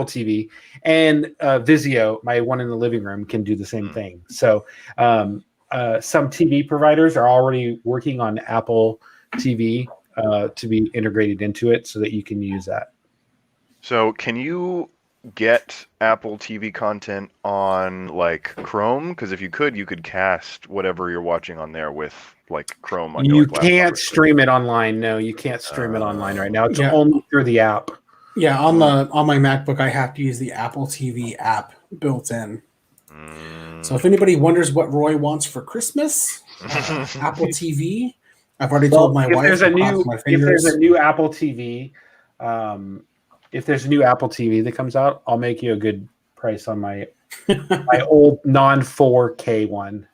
TV and Vizio, my one in the living room, can do the same thing. So some TV providers are already working on Apple TV to be integrated into it so that you can use that. So can you get Apple TV content on like Chrome? Because if you could cast whatever you're watching on there with like Chrome on your You like, laptop. can't stream it online. No, you can't stream it online right now. It's Yeah. only through the app. Yeah, on my MacBook, I have to use the Apple TV app built in. So if anybody wonders what Roy wants for Christmas, Apple TV. I've already told my wife. If there's a new Apple TV, if there's a new Apple TV that comes out, I'll make you a good price on my old non 4K one.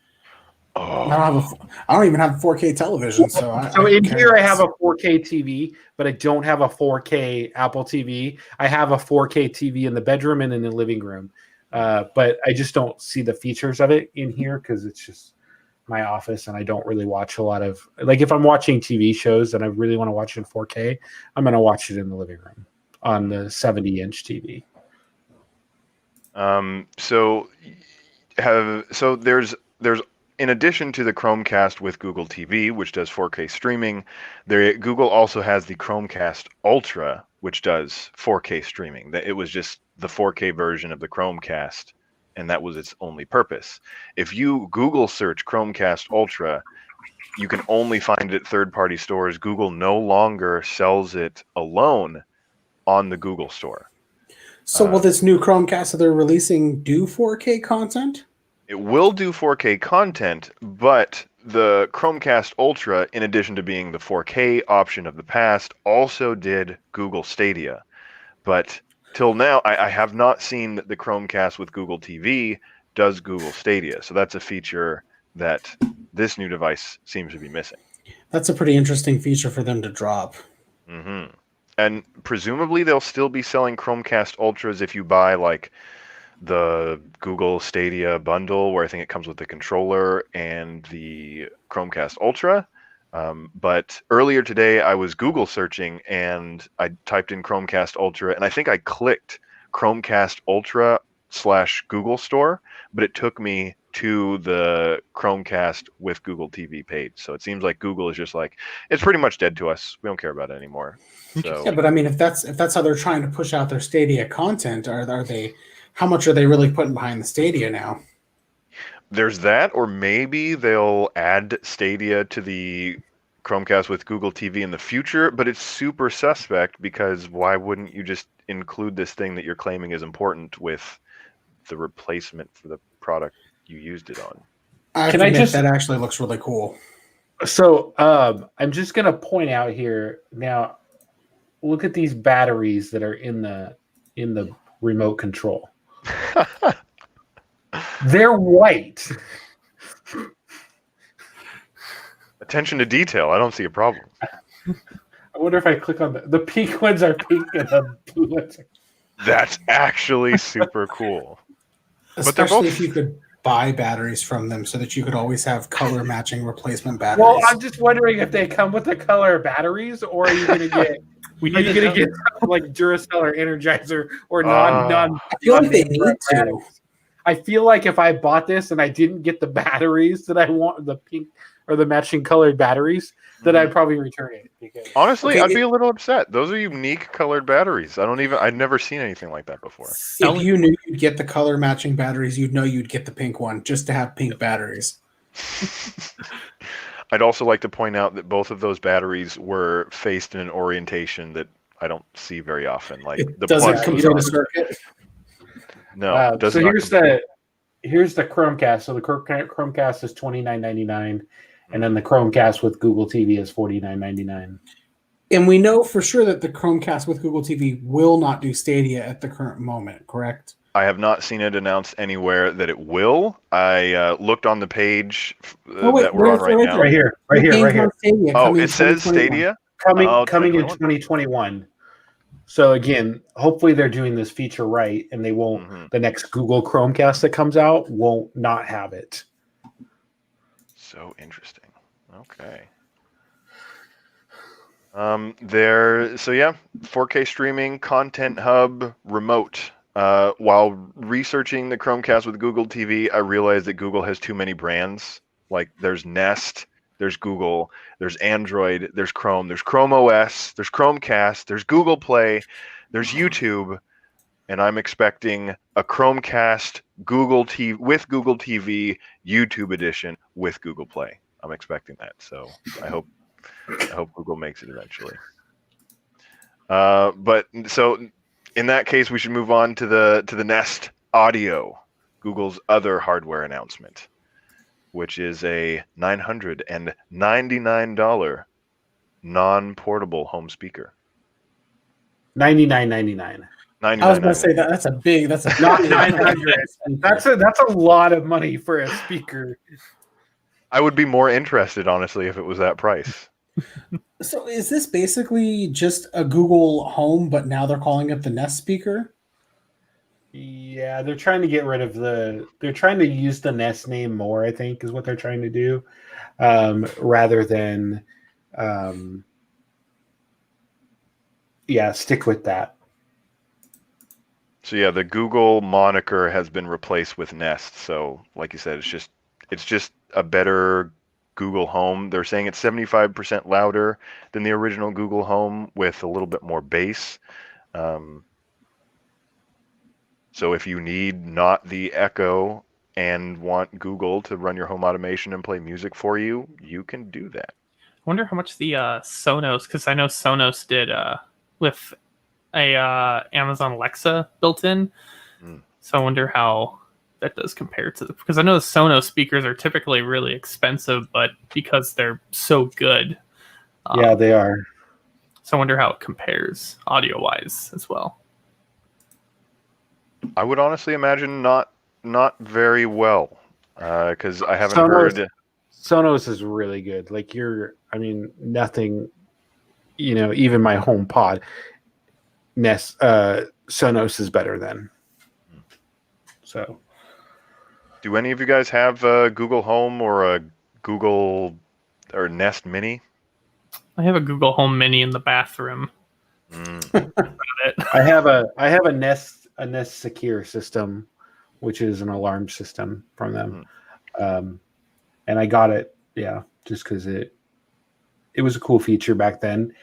Oh. I don't even have a 4K television. So in here I have a 4K TV, but I don't have a 4K Apple TV. I have a 4K TV in the bedroom and in the living room, but I just don't see the features of it in here because it's just my office, and I don't really watch a lot of, like, if I'm watching TV shows and I really want to watch it in 4K, I'm going to watch it in the living room on the 70-inch TV. So there's in addition to the Chromecast with Google TV, which does 4K streaming, Google also has the Chromecast Ultra, which does 4K streaming. It was just the 4K version of the Chromecast, and that was its only purpose. If you Google search Chromecast Ultra, you can only find it at third-party stores. Google no longer sells it alone on the Google store. So will this new Chromecast that they're releasing do 4K content? It will do 4K content, but the Chromecast Ultra, in addition to being the 4K option of the past, also did Google Stadia. But till now, I have not seen that the Chromecast with Google TV does Google Stadia. So that's a feature that this new device seems to be missing. That's a pretty interesting feature for them to drop. Mm-hmm. And presumably they'll still be selling Chromecast Ultras if you buy like the Google Stadia bundle, where I think it comes with the controller and the Chromecast Ultra. But earlier today I was Google searching and I typed in Chromecast Ultra, and I think I clicked Chromecast Ultra / Google Store, but it took me to the Chromecast with Google TV page. So it seems like Google is just like, it's pretty much dead to us. We don't care about it anymore. So yeah, but I mean, if that's how they're trying to push out their Stadia content, are they? How much are they really putting behind the Stadia now? There's that, or maybe they'll add Stadia to the Chromecast with Google TV in the future, but it's super suspect because why wouldn't you just include this thing that you're claiming is important with the replacement for the product you used it on? That actually looks really cool. So I'm just going to point out here now, look at these batteries that are in the remote control. They're white. Attention to detail. I don't see a problem. I wonder if I click on the pink ones are pink and the blue ones are... That's actually super cool. Especially if you could buy batteries from them so that you could always have color matching replacement batteries. Well, I'm just wondering if they come with the color batteries, or are you going to get like Duracell or Energizer or non? I feel like they need to. I feel like if I bought this and I didn't get the batteries that I want, the pink or the matching colored batteries, then I'd probably return it. Because honestly, I'd be a little upset. Those are unique colored batteries. I'd never seen anything like that before. If you knew you'd get the color matching batteries, you'd know you'd get the pink one just to have pink batteries. I'd also like to point out that both of those batteries were faced in an orientation that I don't see very often. Like it the doesn't complete a circuit. No. So here's the Chromecast. So the Chromecast is $29.99, and then the Chromecast with Google TV is $49.99. And we know for sure that the Chromecast with Google TV will not do Stadia at the current moment, correct? I have not seen it announced anywhere that it will. I looked on the page that we're on right now. Right here. Stadia, it says Stadia? Coming in 2021. So again, hopefully they're doing this feature right, and they won't. The next Google Chromecast that comes out won't not have it. So interesting. Okay. 4K streaming, Content Hub, remote. While researching the Chromecast with Google TV, I realized that Google has too many brands. Like there's Nest, there's Google, there's Android, there's Chrome OS, there's Chromecast, there's Google Play, there's YouTube. and I'm expecting a Chromecast Google TV with Google TV YouTube edition with Google Play. I'm expecting that, so I hope Google makes it eventually. But so in that case, we should move on to the Nest Audio, Google's other hardware announcement, which is a $999 non-portable home speaker. $99.99. I was going to say that's a big. That's a Not big 900. That's a lot of money for a speaker. I would be more interested, honestly, if it was that price. So is this basically just a Google Home, but now they're calling it the Nest speaker? Yeah, they're trying to get rid of they're trying to use the Nest name more, I think, is what they're trying to do, rather than, stick with that. So yeah, the Google moniker has been replaced with Nest. So like you said, it's just a better Google Home. They're saying it's 75% louder than the original Google Home with a little bit more bass. So if you need not the Echo and want Google to run your home automation and play music for you, you can do that. I wonder how much the Sonos, because I know Sonos did with a Amazon Alexa built in. So I wonder how that does compare to because I know the Sonos speakers are typically really expensive, but because they're so good, Yeah, they are. So I wonder how it compares audio wise as well. I would honestly imagine not very well, because I haven't heard. Sonos is really good. Like nothing, even my HomePod, Nest, Sonos is better than. So, do any of you guys have a Google Home or a Google or Nest Mini? I have a Google Home Mini in the bathroom. I have a Nest Secure system, which is an alarm system from them, and I got it, just because it was a cool feature back then.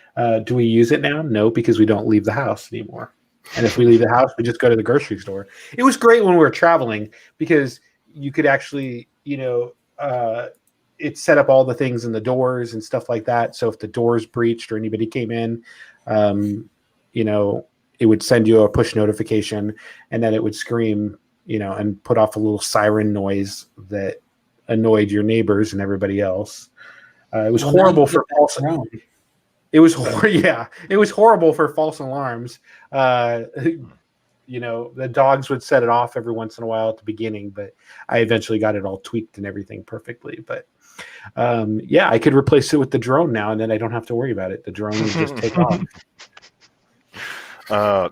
Do we use it now? No, because we don't leave the house anymore. And if we leave the house, we just go to the grocery store. It was great when we were traveling because you could actually, it set up all the things in the doors and stuff like that. So if the doors breached or anybody came in, it would send you a push notification, and then it would scream, and put off a little siren noise that annoyed your neighbors and everybody else. It was horrible for false alarms. It was horrible for false alarms. The dogs would set it off every once in a while at the beginning, but I eventually got it all tweaked and everything perfectly. But I could replace it with the drone now, and then I don't have to worry about it. The drone would just take off.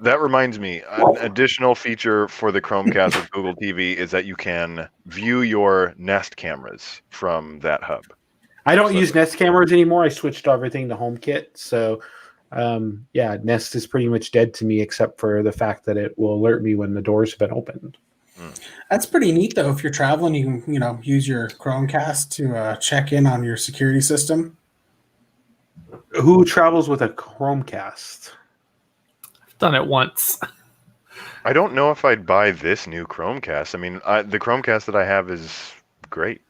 That reminds me, an additional feature for the Chromecast with Google TV is that you can view your Nest cameras from that hub. I don't use Nest cameras anymore. I switched everything to HomeKit. So, Nest is pretty much dead to me, except for the fact that it will alert me when the doors have been opened. That's pretty neat, though. If you're traveling, you can use your Chromecast to check in on your security system. Who travels with a Chromecast? I've done it once. I don't know if I'd buy this new Chromecast. I mean, the Chromecast that I have is great.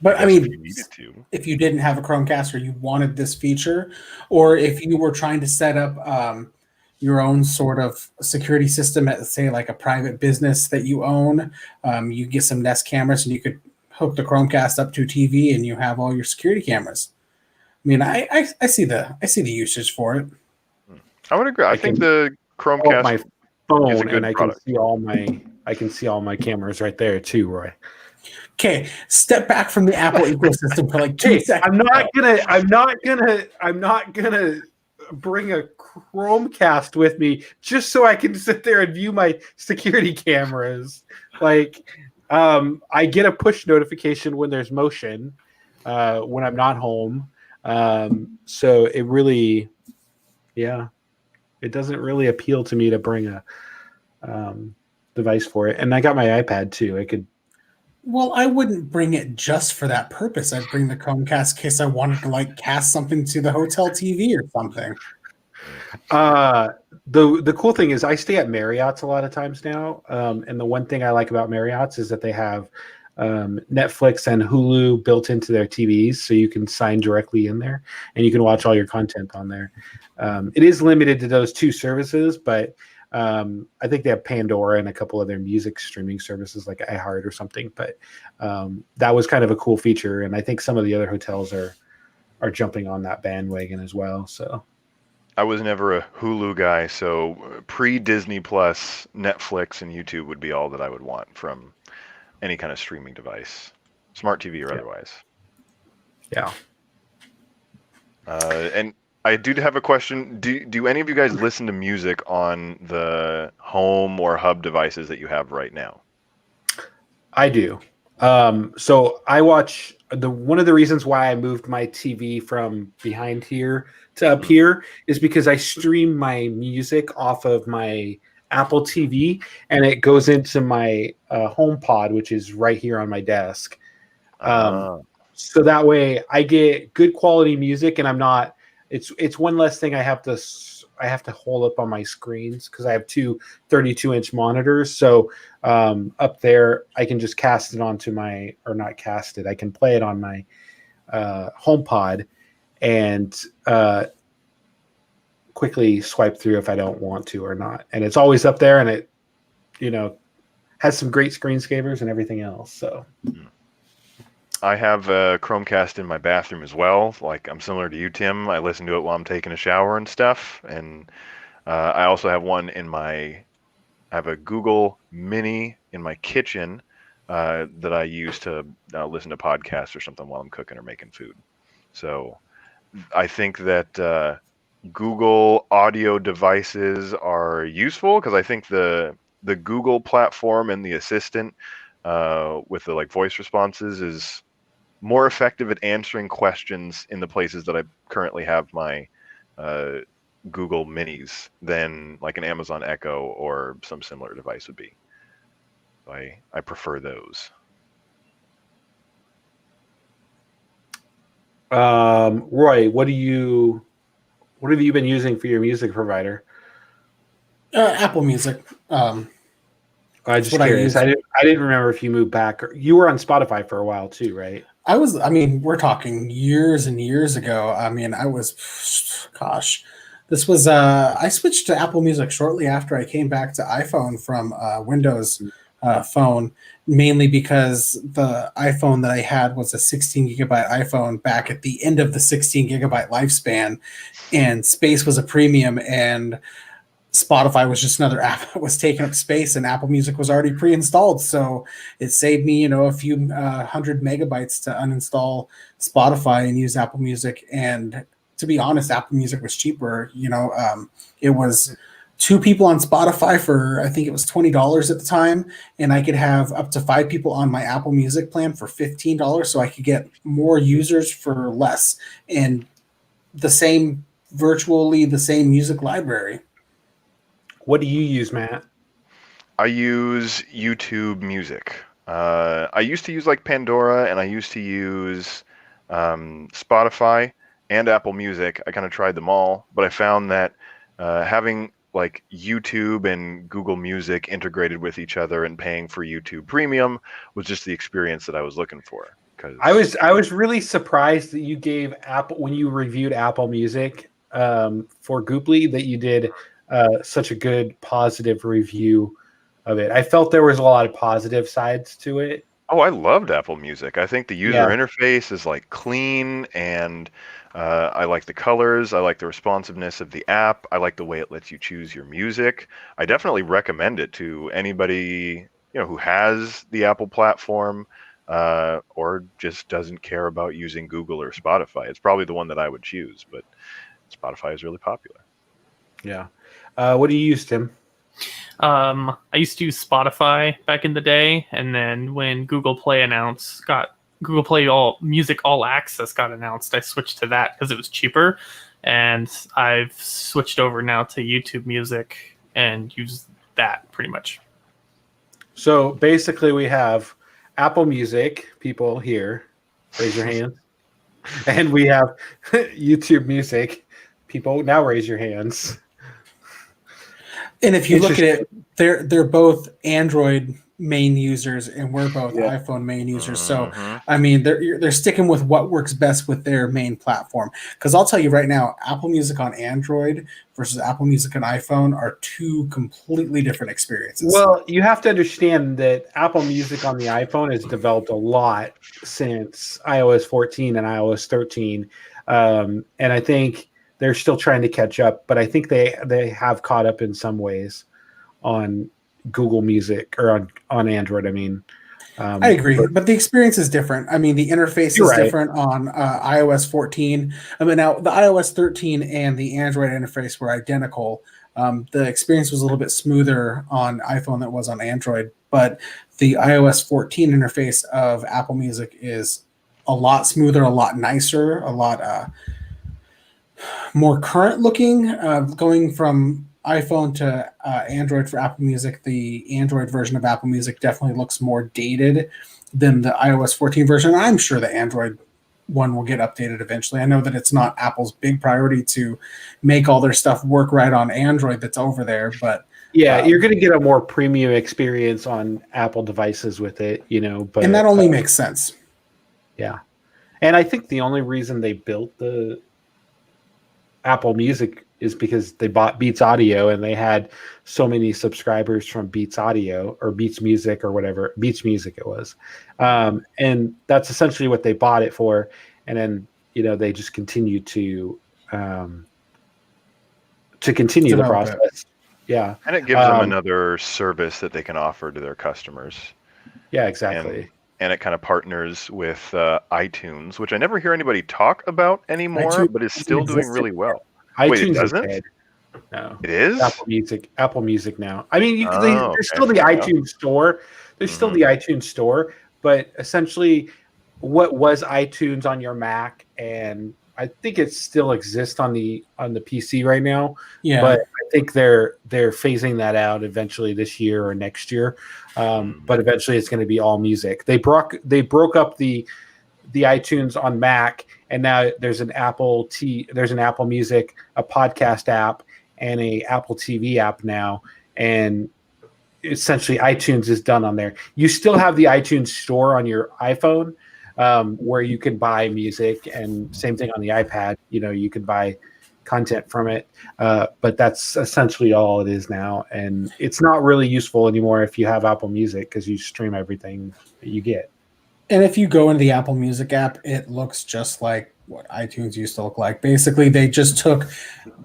But if you didn't have a Chromecast or you wanted this feature, or if you were trying to set up your own sort of security system at, say, like a private business that you own, you get some Nest cameras and you could hook the Chromecast up to a TV and you have all your security cameras. I mean, I see the usage for it. I would agree. I think the Chromecast my phone is a good and product. I can see all my cameras right there too, Roy. Okay, step back from the Apple ecosystem for like 2 seconds. I'm not gonna bring a Chromecast with me just so I can sit there and view my security cameras. Like, I get a push notification when there's motion when I'm not home. So it really, it doesn't really appeal to me to bring a device for it. And I got my iPad too. Well, I wouldn't bring it just for that purpose. I'd bring the Chromecast in case I wanted to cast something to the hotel TV or something. The cool thing is I stay at Marriott's a lot of times now, and the one thing I like about Marriott's is that they have Netflix and Hulu built into their TVs, so you can sign directly in there and you can watch all your content on there. It is limited to those two services, but I think they have Pandora and a couple of their music streaming services like iHeart or something. But that was kind of a cool feature, and I think some of the other hotels are jumping on that bandwagon as well. So I was never a Hulu guy, so pre-Disney Plus, Netflix and YouTube would be all that I would want from any kind of streaming device, smart TV or otherwise. Yeah. And I do have a question. Do any of you guys listen to music on the home or hub devices that you have right now? I do. So I watch one of the reasons why I moved my TV from behind here to up here is because I stream my music off of my Apple TV and it goes into my HomePod, which is right here on my desk. So that way I get good quality music and I'm not, it's one less thing I have to hold up on my screens because I have two 32-inch monitors. So up there, I can just cast it onto not cast it. I can play it on my HomePod and quickly swipe through if I don't want to or not. And it's always up there, and it, has some great screensavers and everything else. So I have a Chromecast in my bathroom as well. Like, I'm similar to you, Tim. I listen to it while I'm taking a shower and stuff. And I also have one I have a Google Mini in my kitchen that I use to listen to podcasts or something while I'm cooking or making food. So I think that Google audio devices are useful because I think the Google platform and the Assistant with the voice responses is more effective at answering questions in the places that I currently have my Google Minis than like an Amazon Echo or some similar device would be. So I prefer those. Roy, what have you been using for your music provider? Apple Music. I just curious. I didn't remember if you moved back. You were on Spotify for a while too, right? We're talking years and years ago. This was, I switched to Apple Music shortly after I came back to iPhone from Windows phone, mainly because the iPhone that I had was a 16 gigabyte iPhone back at the end of the 16 gigabyte lifespan, and space was a premium, and Spotify was just another app that was taking up space, and Apple Music was already pre-installed. So it saved me, a few 100 megabytes to uninstall Spotify and use Apple Music. And to be honest, Apple Music was cheaper. It was two people on Spotify for, I think it was $20 at the time. And I could have up to 5 people on my Apple Music plan for $15. So I could get more users for less and virtually the same music library. What do you use, Matt? I use YouTube Music. I used to use Pandora, and I used to use Spotify and Apple Music. I kind of tried them all, but I found that having YouTube and Google Music integrated with each other and paying for YouTube Premium was just the experience that I was looking for. I was really surprised that you gave Apple, when you reviewed Apple Music for Goopply, that you did such a good positive review of it. I felt there was a lot of positive sides to it. Oh, I loved Apple Music. I think the user interface is clean, and I like the colors. I like the responsiveness of the app. I like the way it lets you choose your music. I definitely recommend it to anybody who has the Apple platform or just doesn't care about using Google or Spotify. It's probably the one that I would choose, but Spotify is really popular. Yeah. What do you use, Tim? I used to use Spotify back in the day, and then when Google Play Google Play All Access got announced, I switched to that because it was cheaper, and I've switched over now to YouTube Music and use that pretty much. So basically, we have Apple Music. People here, raise your hand, and we have YouTube Music. People now raise your hands. And if you look at it, they're both Android main users, and we're both iPhone main users. So, I mean, they're sticking with what works best with their main platform. Because I'll tell you right now, Apple Music on Android versus Apple Music on iPhone are two completely different experiences. Well, you have to understand that Apple Music on the iPhone has developed a lot since iOS 14 and iOS 13, and I think they're still trying to catch up. But I think they have caught up in some ways on Google Music or on Android. I mean, I agree, but the experience is different. I mean, the interface is different on iOS 14. I mean, now the iOS 13 and the Android interface were identical. The experience was a little bit smoother on iPhone than it was on Android, but the iOS 14 interface of Apple Music is a lot smoother, a lot nicer, a lot more current looking. Going from iPhone to Android for Apple Music, the Android version of Apple Music definitely looks more dated than the iOS 14 version. I'm sure the Android one will get updated eventually. I know that it's not Apple's big priority to make all their stuff work right on Android that's over there, but you're going to get a more premium experience on Apple devices with it, but and that only makes sense. Yeah. And I think the only reason they built the Apple Music is because they bought Beats Audio and they had so many subscribers from Beats Audio or Beats Music or whatever. Beats Music it was. And that's essentially what they bought it for. And then, they just continue to continue the process. Yeah. And it gives them another service that they can offer to their customers. Yeah, exactly. And it kind of partners with iTunes, which I never hear anybody talk about anymore, but is still doing really well. iTunes Wait, it doesn't? is dead. No. It is? Apple Music now. I mean, there's still the iTunes store. There's still the iTunes store, but essentially what was iTunes on your Mac, and I think it still exists on the PC right now. Yeah. But I think they're phasing that out eventually this year or next year. But eventually it's going to be all music. They broke up the iTunes on Mac, and now there's an Apple Music, a podcast app, and a Apple TV app now, and essentially iTunes is done on there. You still have the iTunes store on your iPhone, where you can buy music, and same thing on the iPad. You can buy content from it, but that's essentially all it is now, and it's not really useful anymore if you have Apple Music because you stream everything that you get. And if you go into the Apple Music app, it looks just like what iTunes used to look like. Basically, they just took,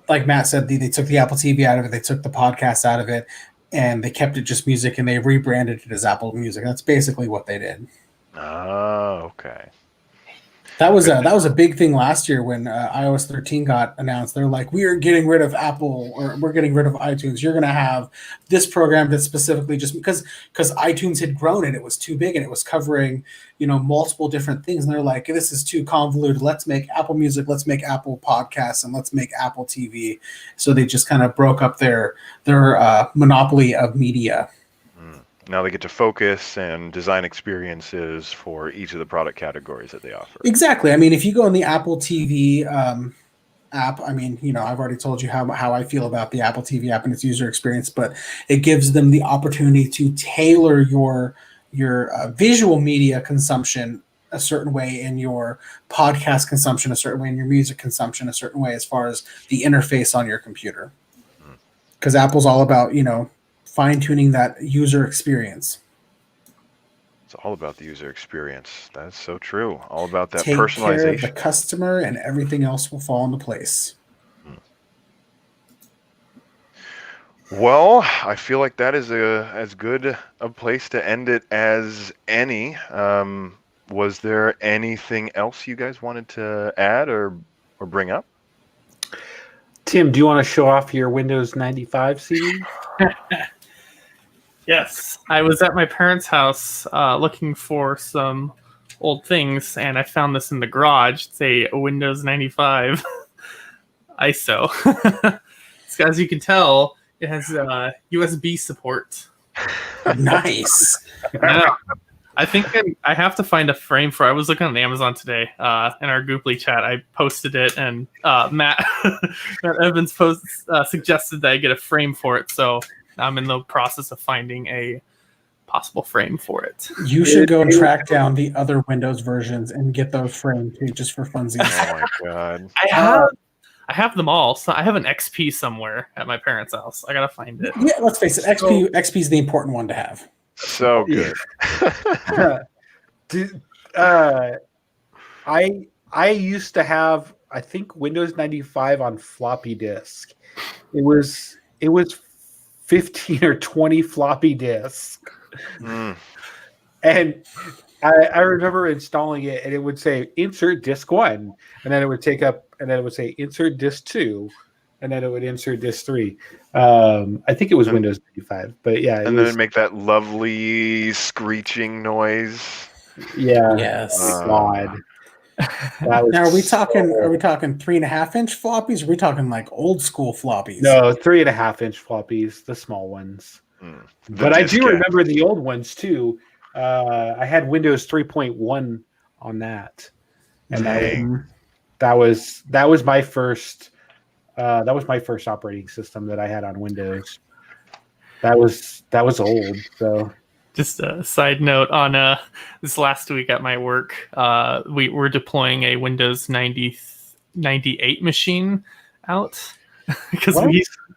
like Matt said, they took the Apple TV out of it, they took the podcast out of it, and they kept it just music, and they rebranded it as Apple Music. That's basically what they did. Oh, okay. That was a big thing last year when iOS 13 got announced. They're like, we are getting rid of Apple, or we're getting rid of iTunes. You're going to have this program that's specifically just because iTunes had grown and it was too big and it was covering, multiple different things. And they're like, this is too convoluted. Let's make Apple Music, let's make Apple Podcasts, and let's make Apple TV. So they just kind of broke up their monopoly of media. Now they get to focus and design experiences for each of the product categories that they offer. Exactly. I mean, if you go in the Apple TV app, I mean, I've already told you how I feel about the Apple TV app and its user experience, but it gives them the opportunity to tailor your visual media consumption a certain way, and your podcast consumption a certain way, and your music consumption a certain way as far as the interface on your computer. Because Apple's all about, fine-tuning that user experience. It's all about the user experience. That's so true. All about that Take personalization. Care of the customer, and everything else will fall into place. Well, I feel like that is as good a place to end it as any. Was there anything else you guys wanted to add or bring up? Tim, do you want to show off your Windows 95 CD? Yes, I was at my parents' house looking for some old things, and I found this in the garage. It's a Windows 95 ISO. So as you can tell, it has USB support. Nice. Yeah. I think I have to find a frame for. I was looking on Amazon today in our Goopply chat. I posted it, and Matt Matt Evans suggested that I get a frame for it. So I'm in the process of finding a possible frame for it. You should go and track down the other Windows versions and get those framed too, just for funsies. Oh my god. I have them all. So I have an XP somewhere at my parents' house. I gotta find it. Yeah, let's face it, XP is the important one to have. So good. I used to have, I think, Windows 95 on floppy disk. It was 15 or 20 floppy disks. And I remember installing it, and it would say insert disk 1, and then it would say insert disk 2, and then it would insert disk 3. I think it was Windows 95, but yeah. And then it'd make that lovely screeching noise. Yeah. Yes. God. Now are we talking 3.5-inch floppies? Or are we talking like old school floppies? No, 3.5-inch floppies, the small ones. But I do remember the old ones too. I had Windows 3.1 on that, and that was my first operating system that I had on Windows. That was old. So just a side note on this last week at my work, we were deploying a Windows 98 machine out because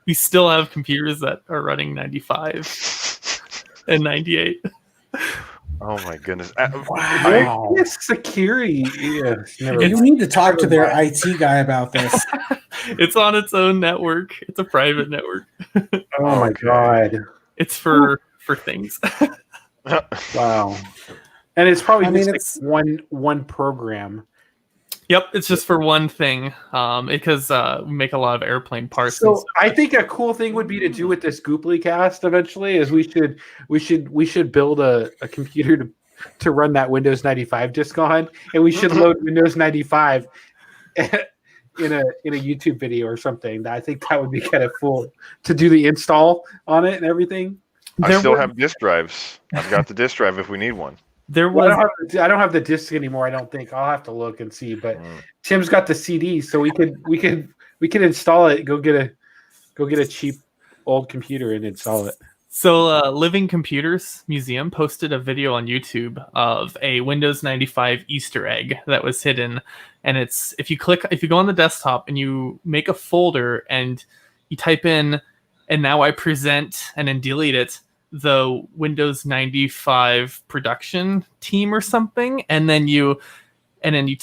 we still have computers that are running 95 and 98. Oh my goodness! Wow. Security. Yeah, you need to talk to their IT guy about this. It's on its own network. It's a private network. Oh my god! It's for things. Wow. And it's probably it's one program. Yep, it's just for one thing. Because we make a lot of airplane parts. So I think a cool thing would be to do with this Goopplycast eventually is we should build a computer to run that Windows 95 disk on, and we should load Windows 95 in a YouTube video or something. I think that would be kind of cool to do the install on it and everything. I still have disk drives. I've got the disk drive if we need one. I don't have the disc anymore. I don't think. I'll have to look and see. But Tim's got the CD, so we could install it. Go get a cheap old computer and install it. So Living Computers Museum posted a video on YouTube of a Windows 95 Easter egg that was hidden, and it's if you go on the desktop and you make a folder and you type in "and now I present" and then delete it, the Windows 95 production team or something, and then you delete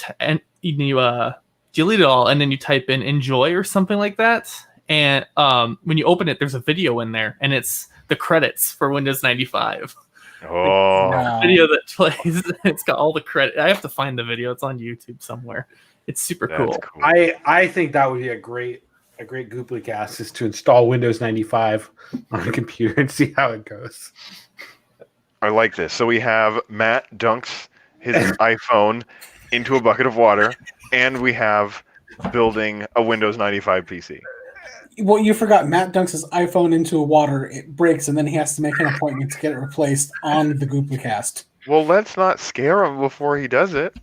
it all, and then you type in "enjoy" or something like that. And when you open it, there's a video in there, and it's the credits for Windows 95. Oh, video that plays. It's got all the credit. I have to find the video. It's on YouTube somewhere. It's super cool. I think that would be a great Goopplycast is to install Windows 95 on a computer and see how it goes. I like this. So we have Matt dunks his iPhone into a bucket of water, and we have building a Windows 95 PC. Well, you forgot Matt dunks his iPhone into water, it breaks, and then he has to make an appointment to get it replaced on the Goopplycast. Well, let's not scare him before he does it.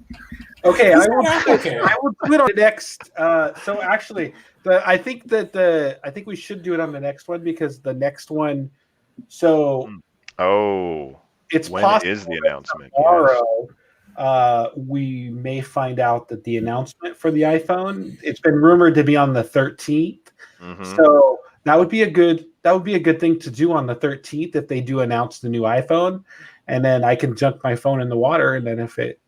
Okay, I will do it on the next. So actually, I think we should do it on the next one because the next one. So. Oh. It's when possible is the announcement? Tomorrow, we may find out that the announcement for the iPhone. It's been rumored to be on the 13th. Mm-hmm. So that would be a good thing to do on the 13th if they do announce the new iPhone, and then I can dunk my phone in the water, and then if it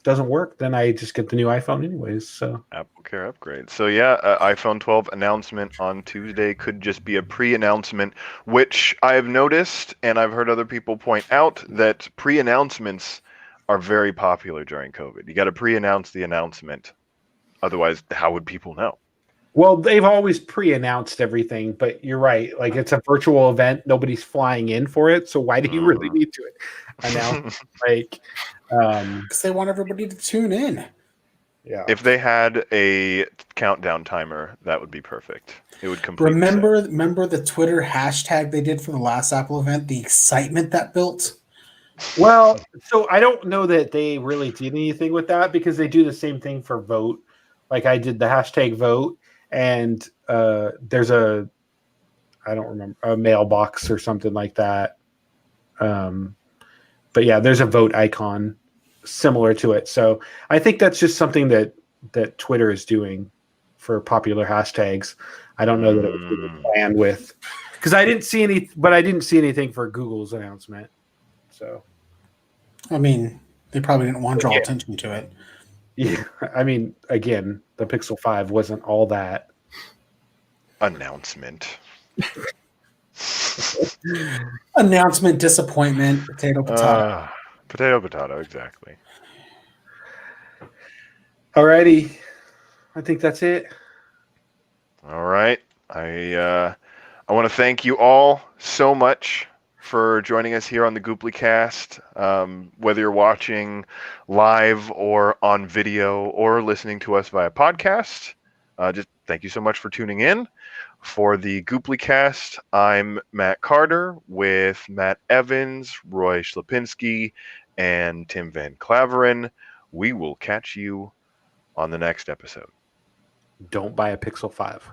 doesn't work, then I just get the new iPhone anyways. So Apple Care upgrade. So yeah, iPhone 12 announcement on Tuesday could just be a pre-announcement, which I have noticed and I've heard other people point out that pre-announcements are very popular during COVID. You got to pre-announce the announcement, otherwise, how would people know? Well, they've always pre-announced everything, but you're right. Like, it's a virtual event; nobody's flying in for it. So why do you really need to announce? Because they want everybody to tune in. Yeah. If they had a countdown timer, that would be perfect. It would complete. Remember the Twitter hashtag they did for the last Apple event? The excitement that built. Well, so I don't know that they really did anything with that because they do the same thing for vote. Like I did the hashtag vote, and there's I don't remember, a mailbox or something like that. But yeah, there's a vote icon similar to it. So I think that's just something that Twitter is doing for popular hashtags. I don't know that it was really planned with, because I didn't see anything for Google's announcement. So, I mean, they probably didn't want to draw attention to it. yeah, I mean, again, the Pixel 5 wasn't all that. Announcement. Announcement, disappointment, potato, Potato, exactly. Alrighty. I think that's it. All right. I want to thank you all so much for joining us here on the Goopplycast. Whether you're watching live or on video or listening to us via podcast, just thank you so much for tuning in. For the Goopplycast, I'm Matt Carter with Matt Evans, Roy Schlapinski, and Tim Van Claveren. We will catch you on the next episode. Don't buy a Pixel 5.